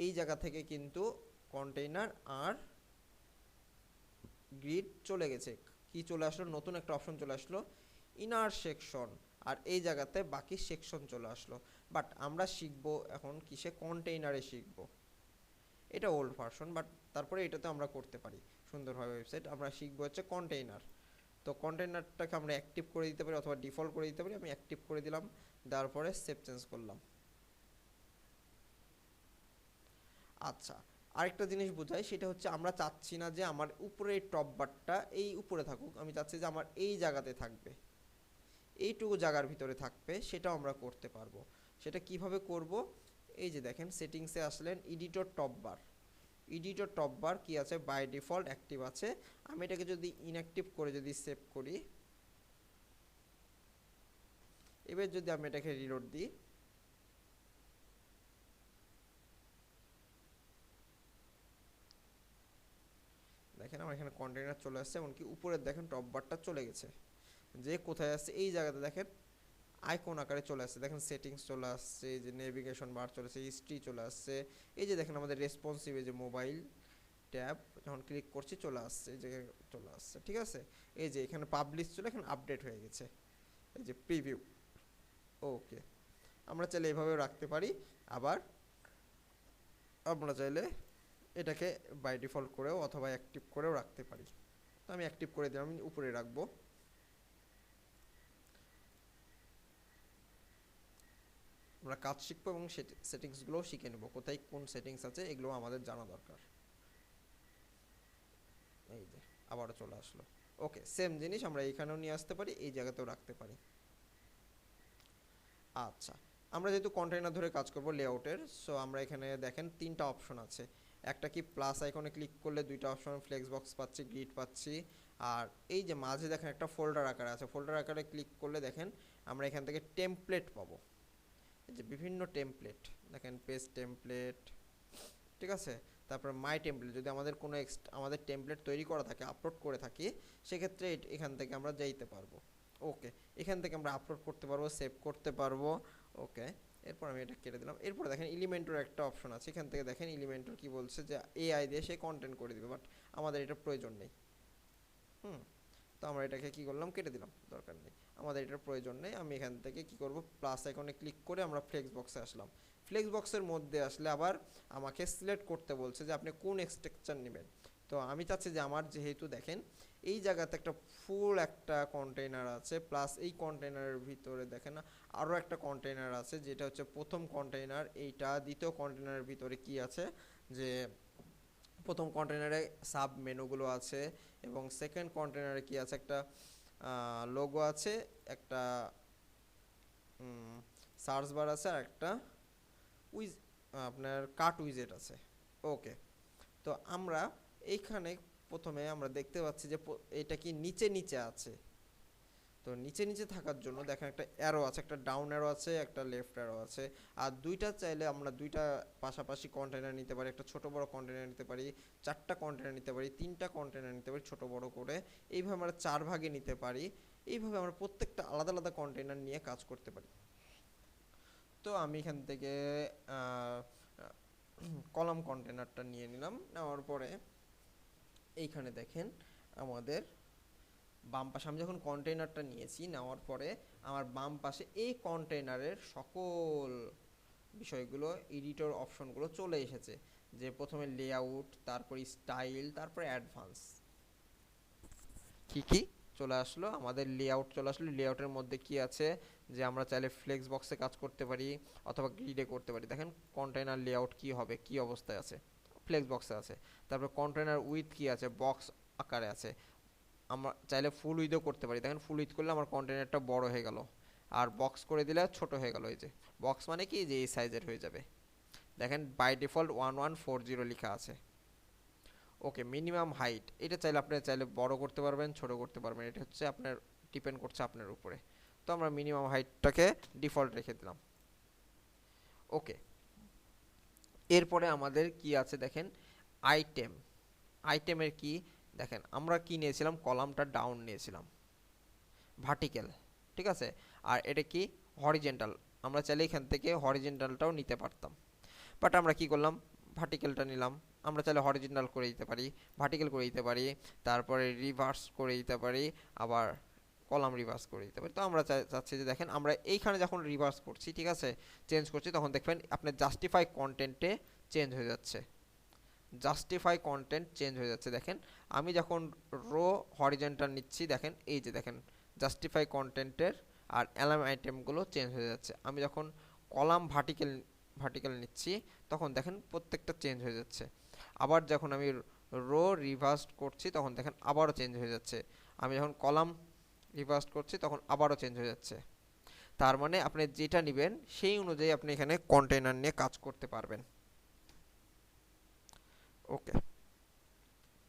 এই জায়গা থেকে কিন্তু কন্টেইনার আর গ্রিড চলে গেছে। কি চলে আসলো, নতুন একটা অপশন চলে আসলো ইনার সেকশন, আর এই জায়গাতে বাকি সেকশন চলে আসলো। বাট আমরা শিখবো এখন কিসে, কন্টেইনারে শিখবো। এটা ওল্ড ভার্সন, বাট তারপরে এটাতে আমরা করতে পারি সুন্দরভাবে ওয়েবসাইট। আমরা শিখবো হচ্ছে কন্টেইনার। তো কন্টেইনারটাকে আমরা অ্যাক্টিভ করে দিতে পারি অথবা ডিফল্ট করে দিতে পারি। আমি অ্যাক্টিভ করে দিলাম, দেওয়ার পরে সেভ চেঞ্জ করলাম। আচ্ছা, আরেকটা জিনিস বোঝাই, সেটা হচ্ছে আমরা চাচ্ছি না যে আমার উপরে এই টপ বারটা এই উপরে থাকুক, আমি চাচ্ছি যে আমার এই জায়গাতে থাকবে, এইটুকু জায়গার ভিতরে থাকবে। সেটাও আমরা করতে পারবো। সেটা কিভাবে করব, এই যে দেখেন সেটিংসে আসলেন, এডিটর টপ বার কি আছে, বাই ডিফল্ট অ্যাক্টিভ আছে। আমি এটাকে যদি ইনঅ্যাক্টিভ করে যদি সেভ করি, এবার যদি আমি এটাকে রিলোড দিই, দেখেন আমার এখানে কন্টেইনার চলে আসছে, এমনকি উপরের দেখেন টপ বারটা চলে গেছে। যে কোথায় আসছে, এই জায়গাতে দেখেন আইকন আকারে চলে আসছে। দেখেন সেটিংস চলে আসছে, এই যে নেভিগেশন বার চলে আসছে, হিস্ট্রি চলে আসছে। এই যে দেখেন আমাদের রেসপন্সিভ, এই যে মোবাইল ট্যাব যখন ক্লিক করছি চলে আসছে, এই জায়গায় চলে আসছে। ঠিক আছে, এই যে এখানে পাবলিশ চলে, এখানে আপডেট হয়ে গেছে, এই যে প্রিভিউ। ওকে, আমরা চাইলে এভাবেও রাখতে পারি, আবার আমরা চাইলে এটাকে বাই ডিফল্ট করেও অথবা অ্যাক্টিভ করেও রাখতে পারি। তো আমি অ্যাক্টিভ করে দিলাম, আমি উপরে রাখবো। আমরা কাজ শিখবো এবং সেটিংসগুলোও শিখে নেবো, কোথায় কোন সেটিংস আছে এগুলো আমাদের জানা দরকার। এই যে আবারও চলে আসলো। ওকে, সেম জিনিস আমরা এইখানেও নিয়ে আসতে পারি, এই জায়গাতেও রাখতে পারি। আচ্ছা, আমরা যেহেতু কন্টেইনার ধরে কাজ করব লেআউটের, সো আমরা এখানে দেখেন তিনটা অপশন আছে। একটা কি প্লাস আইকনে ক্লিক করলে দুইটা অপশন, ফ্লেক্স বক্স পাচ্ছি, গ্রিড পাচ্ছি। আর এই যে মাঝে দেখেন একটা ফোল্ডার আকারে আছে, ফোল্ডার আকারে ক্লিক করলে দেখেন আমরা এখান থেকে টেমপ্লেট পাবো। এই যে বিভিন্ন টেমপ্লেট দেখেন, পেজ টেমপ্লেট, ঠিক আছে। তারপর মাই টেমপ্লেট, যদি আমাদের কোনো আমাদের টেমপ্লেট তৈরি করা থাকে, আপলোড করে থাকি, সেক্ষেত্রে এখান থেকে আমরা যাইতে পারবো। ওকে, এখান থেকে আমরা আপলোড করতে পারবো, সেভ করতে পারবো। ওকে, এরপর আমি এটা কেটে দিলাম। এরপর দেখেন এলিমেন্টর একটা অপশন আছে, এখান থেকে দেখেন এলিমেন্টর কি বলছে যে এআই দিয়ে সে কন্টেন্ট করে দিবে, বাট আমাদের এটা প্রয়োজন নেই। হুম, তো আমরা এটাকে কি করলাম, কেটে দিলাম, দরকার নেই, আমাদের এটার প্রয়োজন নেই। আমি এখান থেকে কি করব, প্লাস আইকনে ক্লিক করে আমরা ফ্লেক্স বক্সে আসলাম। ফ্লেক্স বক্সের মধ্যে আসলে আবার আমাকে সিলেক্ট করতে বলছে যে আপনি কোন স্ট্রাকচার নেবেন। তো আমি চাচ্ছি যে আমার যেহেতু দেখেন এই জায়গাতে একটা ফুল একটা কন্টেইনার আছে, প্লাস এই কন্টেইনারের ভিতরে দেখেন আরও একটা কন্টেইনার আছে, যেটা হচ্ছে প্রথম কন্টেইনার। এইটা দ্বিতীয় কন্টেইনারের ভিতরে কি আছে, যে প্রথম কন্টেনারে সাব মেনুগুলো আছে, এবং সেকেন্ড কন্টেনারে কি আছে, একটা লোগো আছে, একটা সার্চ বার আছে, আর একটা উইজ আপনার কাট উইজেট আছে। ওকে, তো আমরা এইখানে প্রথমে আমরা দেখতে পাচ্ছি যে এটা কি নিচে নিচে আছে। তো নিচে নিচে থাকার জন্য দেখেন একটা অ্যারো আছে, একটা ডাউন অ্যারো আছে, একটা লেফট অ্যারো আছে। আর দুইটা চাইলে আমরা দুইটা পাশাপাশি কন্টেনার নিতে পারি, একটা ছোট বড় কন্টেনার নিতে পারি, চারটা কন্টেনার নিতে পারি, তিনটা কন্টেনার নিতে পারি ছোট বড় করে। এইভাবে আমরা চার ভাগে নিতে পারি। এইভাবে আমরা প্রত্যেকটা আলাদা আলাদা কন্টেনার নিয়ে কাজ করতে পারি। তো আমি এখান থেকে কলাম কন্টেনারটা নিয়ে নিলাম। নেওয়ার পরে এইখানে দেখেন আমাদের বাম পাশে আমি যখন কন্টেইনারটা নিয়েছি, নেওয়ার পরে আমার বাম পাশে এই কন্টেইনারের সকল বিষয়গুলো, এডিটর অপশনগুলো চলে এসেছে। যে প্রথমে লেআউট, তারপর স্টাইল, তারপরে অ্যাডভান্স, কি চলে আসলো, আমাদের লেআউট চলে আসলো। লেআউটের মধ্যে কি আছে, যে আমরা চাইলে ফ্লেক্স বক্সে কাজ করতে পারি অথবা গ্রিডে করতে পারি। দেখেন কন্টেইনার লেআউট কি হবে, কি অবস্থায় আছে, ফ্লেক্স বক্সে আছে। তারপর কন্টেইনার উইথ কি আছে, বক্স আকারে আছে, আমরা চাইলে ফুল উইথও করতে পারি। দেখেন ফুল উইথ করলে আমার কন্টেনারটা বড় হয়ে গেল, আর বক্স করে দিলে ছোট হয়ে গেল। এই যে বক্স মানে কি, যে এই সাইজের হয়ে যাবে। দেখেন বাই ডিফল্ট 1140 লেখা আছে। ওকে, মিনিমাম হাইট, এটা চাইলে আপনি চাইলে বড় করতে পারবেন, ছোট করতে পারবেন, এটা হচ্ছে আপনার ডিপেন্ড করছে আপনার উপরে। তো আমরা মিনিমাম হাইটটাকে ডিফল্ট রেখে দিলাম। ওকে, এরপরে আমাদের কি আছে দেখেন, আইটেম। আইটেমের কি দেখেন, আমরা কি নিয়েছিলাম, কলামটা ডাউন নিয়েছিলাম, ভার্টিক্যাল, ঠিক আছে। আর এটা কি হরিজেন্টাল, আমরা চাইলে এখান থেকে হরিজেন্টালটাও নিতে পারতাম, বাট আমরা কি করলাম, ভার্টিক্যালটা নিলাম। আমরা চাইলে হরিজেন্টাল করে দিতে পারি, ভার্টিক্যাল করে দিতে পারি, তারপরে রিভার্স করে দিতে পারি, আবার কলাম রিভার্স করে দিতে পারি। তো আমরা চাচ্ছি যে দেখেন আমরা এইখানে যখন রিভার্স করছি, ঠিক আছে, চেঞ্জ করছি, তখন দেখবেন আপনার জাস্টিফাই কন্টেন্টে চেঞ্জ হয়ে যাচ্ছে, জাস্টিফাই কন্টেন্ট চেঞ্জ হয়ে যাচ্ছে। দেখেন আমি যখন রো হরিজেন্টাল নিচ্ছি, দেখেন এই যে দেখেন জাস্টিফাই কন্টেন্টের আর অ্যালাইন আইটেমগুলো চেঞ্জ হয়ে যাচ্ছে। আমি যখন কলাম ভার্টিক্যাল ভার্টিক্যাল নিচ্ছি, তখন দেখেন প্রত্যেকটা চেঞ্জ হয়ে যাচ্ছে। আবার যখন আমি রো রিভার্স করছি, তখন দেখেন আবারও চেঞ্জ হয়ে যাচ্ছে। আমি যখন কলাম রিভার্স করছি, তখন আবারও চেঞ্জ হয়ে যাচ্ছে। তার মানে আপনি যেটা নেবেন সেই অনুযায়ী আপনি এখানে কন্টেইনার নিয়ে কাজ করতে পারবেন। ওকে,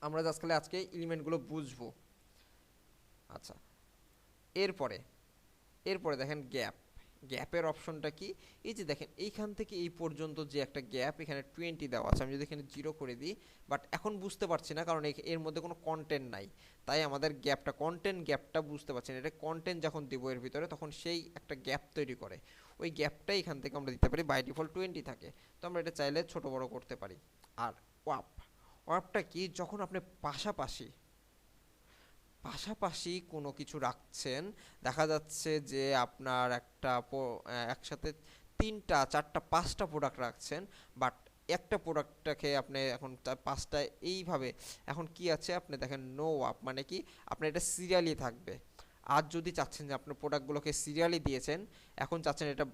আমরা আজকে এলিমেন্টগুলো বুঝবো। আচ্ছা, এরপরে এরপরে দেখেন গ্যাপ। গ্যাপের অপশনটা কি, এই যে দেখেন এইখান থেকে এই পর্যন্ত যে একটা গ্যাপ, এখানে 20 দেওয়া আছে। আমি যদি এখানে 0 করে দিই, বাট এখন বুঝতে পারছি না, কারণ এর মধ্যে কোনো কন্টেন্ট নাই, তাই আমাদের গ্যাপটা, কন্টেন্ট গ্যাপটা বুঝতে পারছি না। এটা কন্টেন্ট যখন দিব এর ভিতরে, তখন সেই একটা গ্যাপ তৈরি করে, ওই গ্যাপটাই এখান থেকে আমরা দিতে পারি। বাই ডিফল্ট 20 থাকে, তো আমরা এটা চাইলে ছোট বড় করতে পারি। আর ওয়াপ, ওয়াপটা কি, যখন আপনি পাশাপাশি পাশাপাশি কোনো কিছু রাখছেন, দেখা যাচ্ছে যে আপনার একসাথে 3টা 4টা 5টা প্রোডাক্ট রাখছেন, বাট একটা প্রোডাক্টটাকে আপনি এখন 5টা এইভাবে, এখন কি আছে আপনি দেখেন নো আপ, মানে কি আপনার এটা সিরিয়ালি থাকবে। আর যদি চাচ্ছেন যে আপনার প্রোডাক্টগুলোকে সিরিয়ালি দিয়েছেন, এখন চাচ্ছেন এটা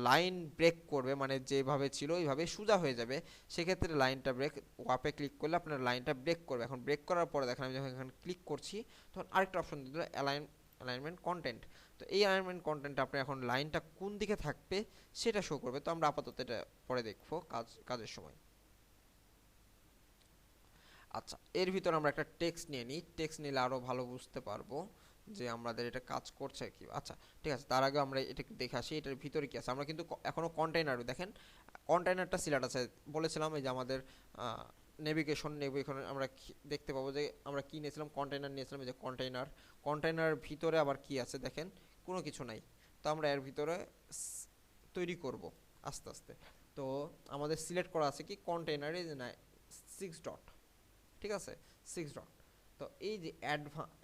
লাইন ব্রেক করবে, মানে যেভাবে ছিল ওইভাবে সোজা হয়ে যাবে, সেক্ষেত্রে লাইনটা ব্রেক, ওয়াপে ক্লিক করলে আপনার লাইনটা ব্রেক করবে। এখন ব্রেক করার পরে দেখেন আমি যখন এখানে ক্লিক করছি তখন আরেকটা অপশন দিল অ্যালাইনমেন্ট কন্টেন্ট। তো এই অ্যালাইনমেন্ট কন্টেন্ট আপনি এখন লাইনটা কোন দিকে থাকবে সেটা শো করবে। তো আমরা আপাতত এটা পরে দেখবো কাজের সময়। আচ্ছা, এর ভিতর আমরা একটা টেক্সট নিয়ে নিই, টেক্সট নিলে আরও ভালো বুঝতে পারবো যে আমাদের এটা কাজ করছে কি। আচ্ছা ঠিক আছে, তার আগে আমরা এটা দেখে আসি এটার ভিতরে কি আছে। আমরা কিন্তু এখনো কন্টেইনার, দেখেন কন্টেইনারটা সিলেক্ট আছে, বলেছিলাম এই যে আমাদের নেভিগেশন আমরা দেখতে পাবো যে আমরা কি নিয়েছিলাম, কন্টেইনার নিয়েছিলাম। এই যে কন্টেইনার ভিতরে আবার কি আছে দেখেন, কোনো কিছু নাই। তো আমরা এর ভিতরে তৈরি করব আস্তে আস্তে। তো আমাদের সিলেক্ট করা আছে কি কন্টেইনারে, যে না 6 ডট, ঠিক আছে 6 ডট। তো এই যে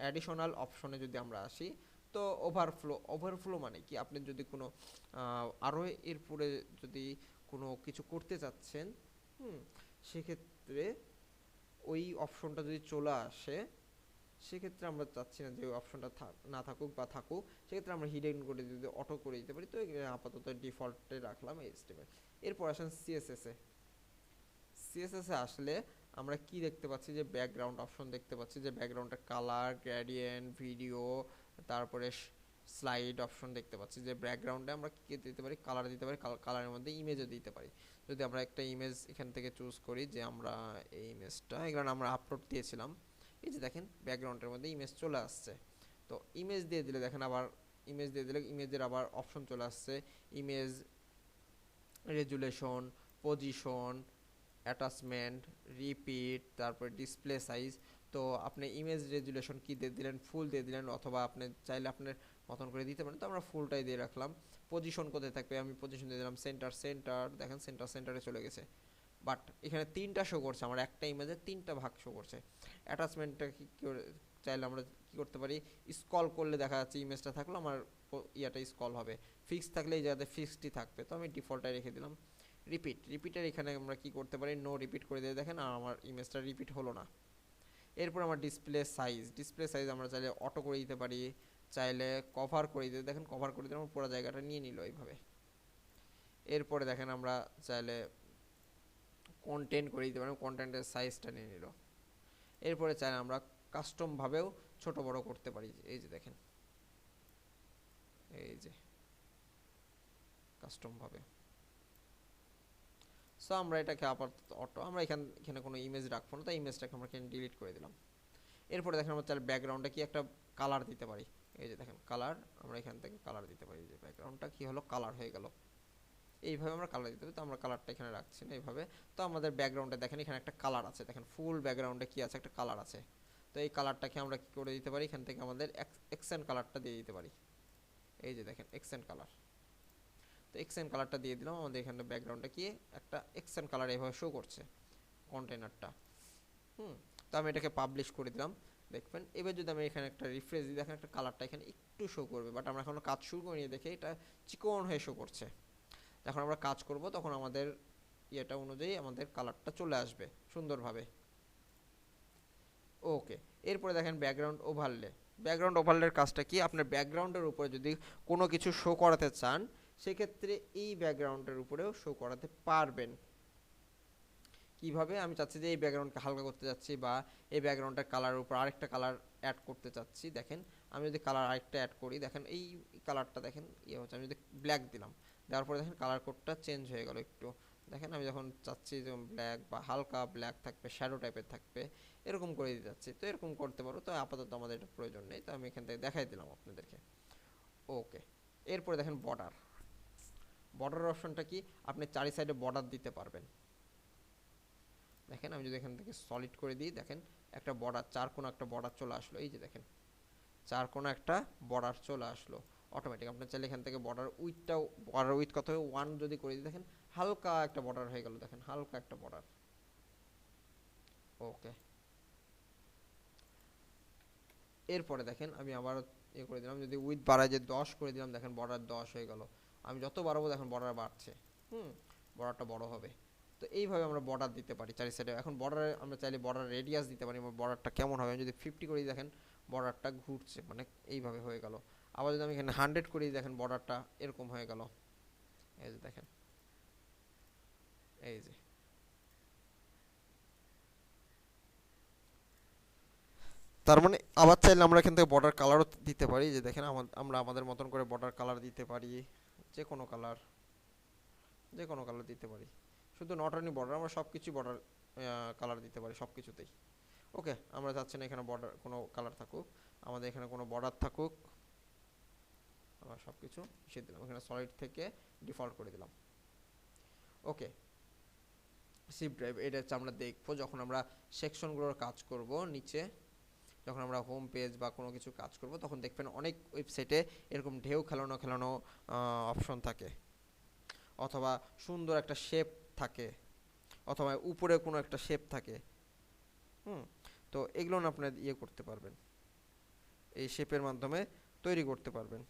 অ্যাডিশনাল অপশনে যদি আমরা আসি, তো ওভারফ্লো মানে কি, আপনি যদি কোনো আরও এরপরে যদি কোনো কিছু করতে চাচ্ছেন, হুম, সেক্ষেত্রে ওই অপশনটা যদি চলে আসে, সেক্ষেত্রে আমরা চাচ্ছি না যে ওই অপশনটা না থাকুক বা থাকুক, সেক্ষেত্রে আমরা হিডেন করে যদি অটো করে দিতে পারি। তো আপাতত ডিফল্টে রাখলাম HTML। এরপর আসেন সিএসএস এ আসলে আমরা কি দেখতে পাচ্ছি, যে ব্যাকগ্রাউন্ড অপশন দেখতে পাচ্ছি, যে ব্যাকগ্রাউন্ডের কালার, গ্রেডিয়েন্ট, ভিডিও, তারপরে স্লাইড অপশন দেখতে পাচ্ছি। যে ব্যাকগ্রাউন্ডে আমরা কি দিতে পারি, কালার দিতে পারি, কালারের মধ্যে ইমেজও দিতে পারি। যদি আমরা একটা ইমেজ এখান থেকে চুজ করি, যে আমরা এই ইমেজটা এখানে আমরা আপলোড দিয়েছিলাম, এই যে দেখেন ব্যাকগ্রাউন্ডের মধ্যে ইমেজ চলে আসছে। তো ইমেজ দিয়ে দিলে দেখেন আবার ইমেজ দিয়ে দিলে ইমেজের আবার অপশন চলে আসছে, image resolution, position, attachment, repeat, তারপরে ডিসপ্লে সাইজ। তো আপনি ইমেজ রেজুলেশন কি দিয়ে দিলেন, ফুল দিয়ে দিলেন, অথবা আপনি চাইলে আপনার মতন করে দিতে পারেন। তো আমরা ফুলটাই দিয়ে রাখলাম। পজিশন কোথায় থাকবে, আমি পজিশন দিয়ে দিলাম সেন্টার, দেখেন সেন্টারে চলে গেছে। বাট এখানে 3টা শো করছে, আমার একটা ইমেজে 3টা ভাগ শো করছে। অ্যাটাচমেন্টটা কি করে চাইলে আমরা কি করতে পারি, স্ক্রল করলে দেখা যাচ্ছে ইমেজটা থাকলো আমার ইয়াটা স্ক্রল হবে, ফিক্স থাকলে এই জায়গাতে ফিক্সডই থাকবে। তো আমি ডিফল্টটাই রেখে দিলাম। রিপিটের এখানে আমরা কি করতে পারি, নো রিপিট করে দিয়ে দেখেন আর আমার ইমেজটা রিপিট হলো না। এরপর আমার ডিসপ্লে সাইজ আমরা চাইলে অটো করে দিতে পারি, চাইলে কভার করে দিতে, দেখেন কভার করে দিলে আমার পুরো জায়গাটা নিয়ে নিল এইভাবে। এরপরে দেখেন আমরা চাইলে কন্টেন্ট করে দিতে পারি, কন্টেন্টের সাইজটা নিয়ে নিল। এরপরে চাইলে আমরা কাস্টম ভাবেও ছোট বড় করতে পারি, এই যে দেখেন এই যে কাস্টম ভাবে। সো আমরা এটাকে আপাতত অটো, আমরা এখানে কোনো ইমেজ রাখবো না, তাই ইমেজটাকে আমরা এখানে ডিলিট করে দিলাম। এরপরে দেখেন আমরা চাইলে ব্যাকগ্রাউন্ডে কি একটা কালার দিতে পারি, এই যে দেখেন কালার, আমরা এখান থেকে কালার দিতে পারি, যে ব্যাকগ্রাউন্ডটা কি হলো, কালার হয়ে গেল। এইভাবে আমরা কালার দিতে পারি। তো আমরা কালারটা এখানে রাখছি না এইভাবে। তো আমাদের ব্যাকগ্রাউন্ডে দেখেন এখানে একটা কালার আছে, দেখেন ফুল ব্যাকগ্রাউন্ডে কি আছে, একটা কালার আছে। তো এই কালারটাকে আমরা কি করে দিতে পারি, এখান থেকে আমাদের এক্সেন্ট কালারটা দিয়ে দিতে পারি, এই যে দেখেন এক্সেন্ট কালার। তো এক্সেন্ট কালারটা দিয়ে দিলাম, আমাদের এখানে ব্যাকগ্রাউন্ডটা কি একটা এক্সেন্ট কালার এভাবে শো করছে কন্টেনারটা। তো আমি এটাকে পাবলিশ করে দিলাম, দেখবেন। এবার যদি আমি এখানে একটা রিফ্রেশ দিই, দেখেন একটা কালারটা এখানে একটু শো করবে, বাট আমরা এখনো কাজ শুরু করিনি দেখে এটা চিকন হয়ে শো করছে। যখন আমরা কাজ করব তখন আমাদের ইয়েটা অনুযায়ী আমাদের কালারটা চলে আসবে সুন্দরভাবে। ওকে, এরপরে দেখেন ব্যাকগ্রাউন্ড ওভারলের কাজটা কি, আপনার ব্যাকগ্রাউন্ডের উপরে যদি কোনো কিছু শো করাতে চান, সেক্ষেত্রে এই ব্যাকগ্রাউন্ডের উপরেও শো করাতে পারবেন। কিভাবে, আমি চাচ্ছি যে এই ব্যাকগ্রাউন্ডকে হালকা করতে যাচ্ছি, বা এই ব্যাকগ্রাউন্ডের কালারের উপর আরেকটা কালার অ্যাড করতে চাচ্ছি, দেখেন আমি যদি কালার আরেকটা অ্যাড করি, দেখেন এই কালারটা দেখেন ইয়ে হচ্ছে, আমি যদি ব্ল্যাক দিলাম, দেওয়ার পরে দেখেন কালার কোডটা চেঞ্জ হয়ে গেল একটু। দেখেন আমি যখন চাচ্ছি যে ব্ল্যাক বা হালকা ব্ল্যাক থাকবে, শ্যাডো টাইপের থাকবে, এরকম করে দিতে চাচ্ছি। তো এরকম করতে পারো, তো আপাতত আমাদের এটা প্রয়োজন নেই, তো আমি এখান থেকে দেখাই দিলাম আপনাদেরকে। ওকে, এরপরে দেখেন বর্ডার অপশনটা কি, আপনি চারি সাইডে বর্ডার দিতে পারবেন। দেখেন আমি যদি এখান থেকে সলিড করে দিই, দেখেন একটা বর্ডার, চার কোণা একটা বর্ডার চলে আসলো, এই যে দেখেন চার কোণা একটা বর্ডার চলে আসলো অটোমেটিক। আপনার চাইলে এখান থেকে বর্ডার উইথ কত হবে 1 যদি করে দিই, দেখেন হালকা একটা বর্ডার হয়ে গেল, দেখেন হালকা একটা বর্ডার। ওকে, এরপরে দেখেন আমি আবার ইয়ে করে দিলাম, যদি উইথ বাড়ায় যে 10 করে দিলাম, দেখেন বর্ডার 10 হয়ে গেল। আমি যত বাড়াবো দেখেন বর্ডার বাড়ছে, বর্ডারটা বড় হবে। তো এইভাবে আমরা বর্ডার দিতে পারি চারি সাইডে। এখন বর্ডারে আমরা চাইলে বর্ডার রেডিয়াস দিতে পারি, বর্ডারটা কেমন হবে, আমি যদি 50 করি দেখেন বর্ডারটা ঘুরছে, মানে এইভাবে হয়ে গেল। আবার যদি আমি এখানে 100 করি, দেখেন বর্ডারটা এরকম হয়ে গেল। এই যে দেখেন, এই যে তার মানে আবার চাইলে আমরা এখান থেকে বর্ডার কালারও দিতে পারি। যে দেখেন আমরা আমাদের মতন করে বর্ডার কালার দিতে পারি, যে কোনো কালার, যে কোনো কালার দিতে পারি। শুধু নট অনলি বর্ডার, আমরা সব কিছু বর্ডার কালার দিতে পারি সব কিছুতেই। ওকে, আমরা চাচ্ছি না এখানে বর্ডার কোনো কালার থাকুক, আমাদের এখানে কোনো বর্ডার থাকুক। আমরা সব কিছু মিশিয়ে দিলাম, এখানে সলিড থেকে ডিফল্ট করে দিলাম। ওকে, সিপ ড্রাইভ এটা হচ্ছে আমরা দেখবো যখন আমরা সেকশনগুলোর কাজ করব নিচে, যখন আমরা হোম পেজ বা কোনো কিছু কাজ করব তখন দেখবেন অনেক ওয়েবসাইটে এরকম ঢেউ খেলানো খেলানো অপশন থাকে, অথবা সুন্দর একটা শেপ থাকে, অথবা উপরে কোনো একটা শেপ থাকে। হুম, তো এগুলো না আপনার ইয়ে করতে পারবেন, এই শেপের মাধ্যমে তৈরি করতে পারবেন।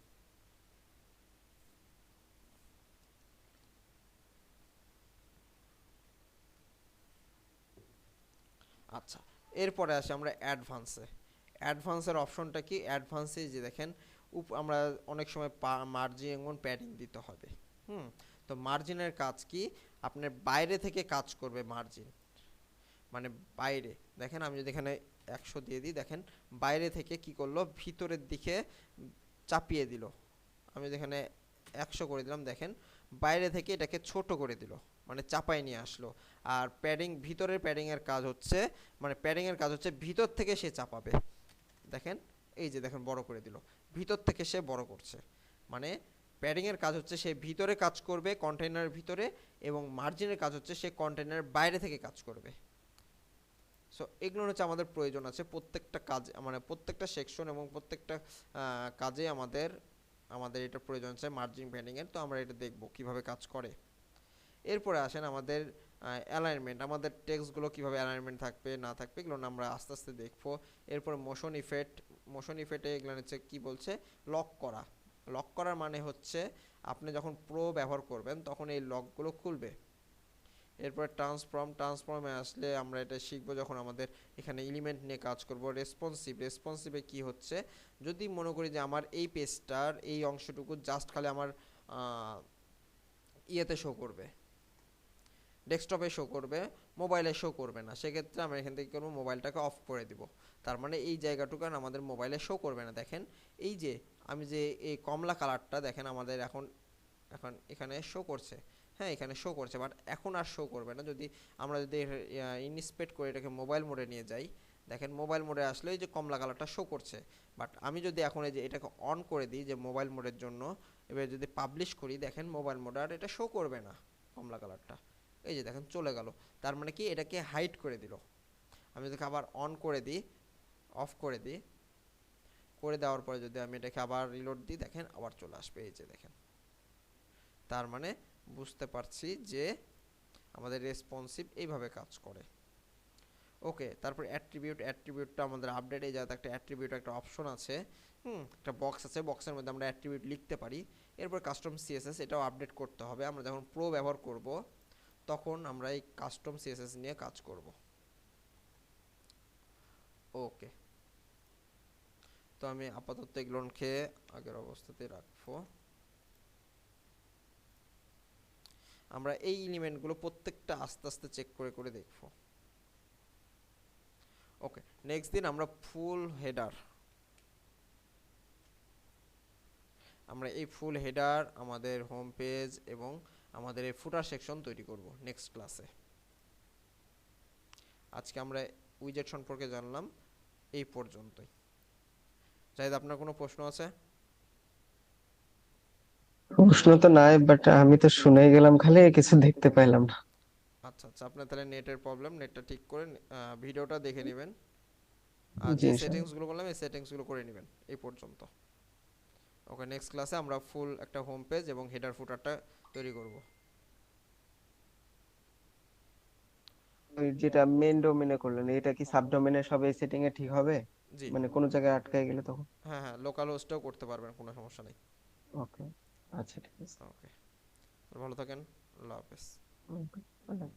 আচ্ছা, এরপরে আসি আমরা অ্যাডভান্সে। অ্যাডভান্সের অপশনটা কি? অ্যাডভান্সে যে দেখেন আমরা অনেক সময় মার্জিন এবং প্যাডিং দিতে হবে। হুম, তো মার্জিনের কাজ কি? আপনার বাইরে থেকে কাজ করবে মার্জিন, মানে বাইরে দেখেন আমি যদি এখানে 100 দিয়ে দিই, দেখেন বাইরে থেকে কি করলো, ভিতরের দিকে চাপিয়ে দিল। আমি যেখানে 100 করে দিলাম, দেখেন বাইরে থেকে এটাকে ছোট করে দিল, মানে চাপায় নিয়ে আসলো। আর প্যাডিং, ভিতরের প্যাডিং এর কাজ হচ্ছে, মানে প্যাডিং এর কাজ হচ্ছে ভিতর থেকে সে চাপাবে। দেখেন এই যে দেখেন বড় করে দিল, ভিতর থেকে সে বড় করছে। মানে প্যাডিং এর কাজ হচ্ছে সে ভিতরে কাজ করবে কন্টেইনারের ভিতরে, এবং মার্জিনের কাজ হচ্ছে সে কন্টেইনারের বাইরে থেকে কাজ করবে। সো এগুলো হচ্ছে আমাদের প্রয়োজন আছে প্রত্যেকটা কাজ, মানে প্রত্যেকটা সেকশন এবং প্রত্যেকটা কাজে আমাদের আমাদের এটা প্রয়োজন আছে মার্জিন প্যাডিং এর। তো আমরা এটা দেখব কিভাবে কাজ করে। এরপরে আসেন আমাদের অ্যালাইনমেন্ট, আমাদের টেক্সটগুলো কিভাবে অ্যালাইনমেন্ট থাকবে না থাকবে এগুলো আমরা আস্তে আস্তে দেখবো। এরপর মোশন ইফেক্ট, মোশন ইফেক্টে এগুলো হচ্ছে কি বলছে, লক করা। লক করার মানে হচ্ছে আপনি যখন প্রো ব্যবহার করবেন তখন এই লকগুলো খুলবে। এরপরে ট্রান্সফর্ম, ট্রান্সফর্মে আসলে আমরা এটা শিখবো যখন আমাদের এখানে এলিমেন্ট নিয়ে কাজ করব। রেসপন্সিভ, রেসপন্সিভে কি হচ্ছে, যদি মনে করি যে আমার এই পেজটার এই অংশটুকু জাস্ট খালি আমার ইয়েতে শো করবে, ডেস্কটপে শো করবে, মোবাইলে শো করবে না, সেক্ষেত্রে আমরা এখান থেকে করবো মোবাইলটাকে অফ করে দিব। তার মানে এই জায়গাটুকু আমাদের মোবাইলে শো করবে না। দেখেন এই যে আমি যে এই কমলা কালারটা দেখেন আমাদের এখন এখন এখানে শো করছে, হ্যাঁ এখানে শো করছে, বাট এখন আর শো করবে না। যদি আমরা যদি ইনস্পেক্ট করে এটাকে মোবাইল মোডে নিয়ে যাই, দেখেন মোবাইল মোডে আসলে এই যে কমলা কালারটা শো করছে। বাট আমি যদি এখন এই যে এটাকে অন করে দিই যে মোবাইল মোডের জন্য, এবার যদি পাবলিশ করি দেখেন মোবাইল মোডে আর এটা শো করবে না কমলা কালারটা। এই যে দেখেন চলে গেল, তার মানে কি এটাকে হাইড করে দিল। আমি যদি আবার অন করে দিই, অফ করে দিই, করে দেওয়ার পরে যদি আমি এটাকে আবার রিলোড দিই দেখেন আবার চলে আসবে। এই যে দেখেন, তার মানে বুঝতে পারছি যে আমাদের রেসপন্সিভ এইভাবে কাজ করে। ওকে, তারপর অ্যাট্রিবিউট, অ্যাট্রিবিউটটা আমাদের আপডেট, এই জায়গাতে একটা অ্যাট্রিবিউট একটা অপশন আছে। একটা বক্স আছে, বক্সের মধ্যে আমরা অ্যাট্রিবিউট লিখতে পারি। এরপর কাস্টম সিএসএস, এটাও আপডেট করতে হবে। আমরা যখন প্রো ব্যবহার করব তখন আমরা এই কাস্টম সিএসএস নিয়ে কাজ করব। ওকে, তো আমি আপাতত এগুলোকে আগের অবস্থাতে রাখবো। আমরা এই এলিমেন্টগুলো প্রত্যেকটা আস্তে আস্তে চেক করে করে দেখব। ওকে, নেক্সট দিন আমরা ফুল হেডার, আমরা এই ফুল হেডার, আমাদের হোম পেজ এবং আমাদের এই ফুটার সেকশন তৈরি করব নেক্সট ক্লাসে। আজকে আমরা উইজেট সম্পর্কে জানলাম এই পর্যন্তই। জাহিদ, আপনার কোনো প্রশ্ন আছে? প্রশ্ন তো নাই, বাট আমি তো শুনেই গেলাম, খালি কিছু দেখতে পাইলাম না। আচ্ছা আচ্ছা, আপনার তাহলে নেটের প্রবলেম, নেটটা ঠিক করে ভিডিওটা দেখে নেবেন, আর জি যে ইনশাআল্লাহ। সেটিংসগুলো বললাম এই সেটিংসগুলো করে নেবেন এই পর্যন্ত। ওকে, নেক্সট ক্লাসে আমরা ফুল একটা হোম পেজ এবং হেডার ফুটারটা তৈরি করব। ওই যেটা মেন ডোমেনে করলেন, এটা কি সাব ডোমেনে সব এই সেটিং এ ঠিক হবে? জি, মানে কোনো জায়গায় আটকায় গেলে তখন? হ্যাঁ হ্যাঁ, লোকাল হোস্টেও করতে পারবেন, কোনো সমস্যা নেই। ওকে, আচ্ছা ঠিক আছে। ওকে, ভালো থাকেন, আল্লাহ হাফেজ। ওকে।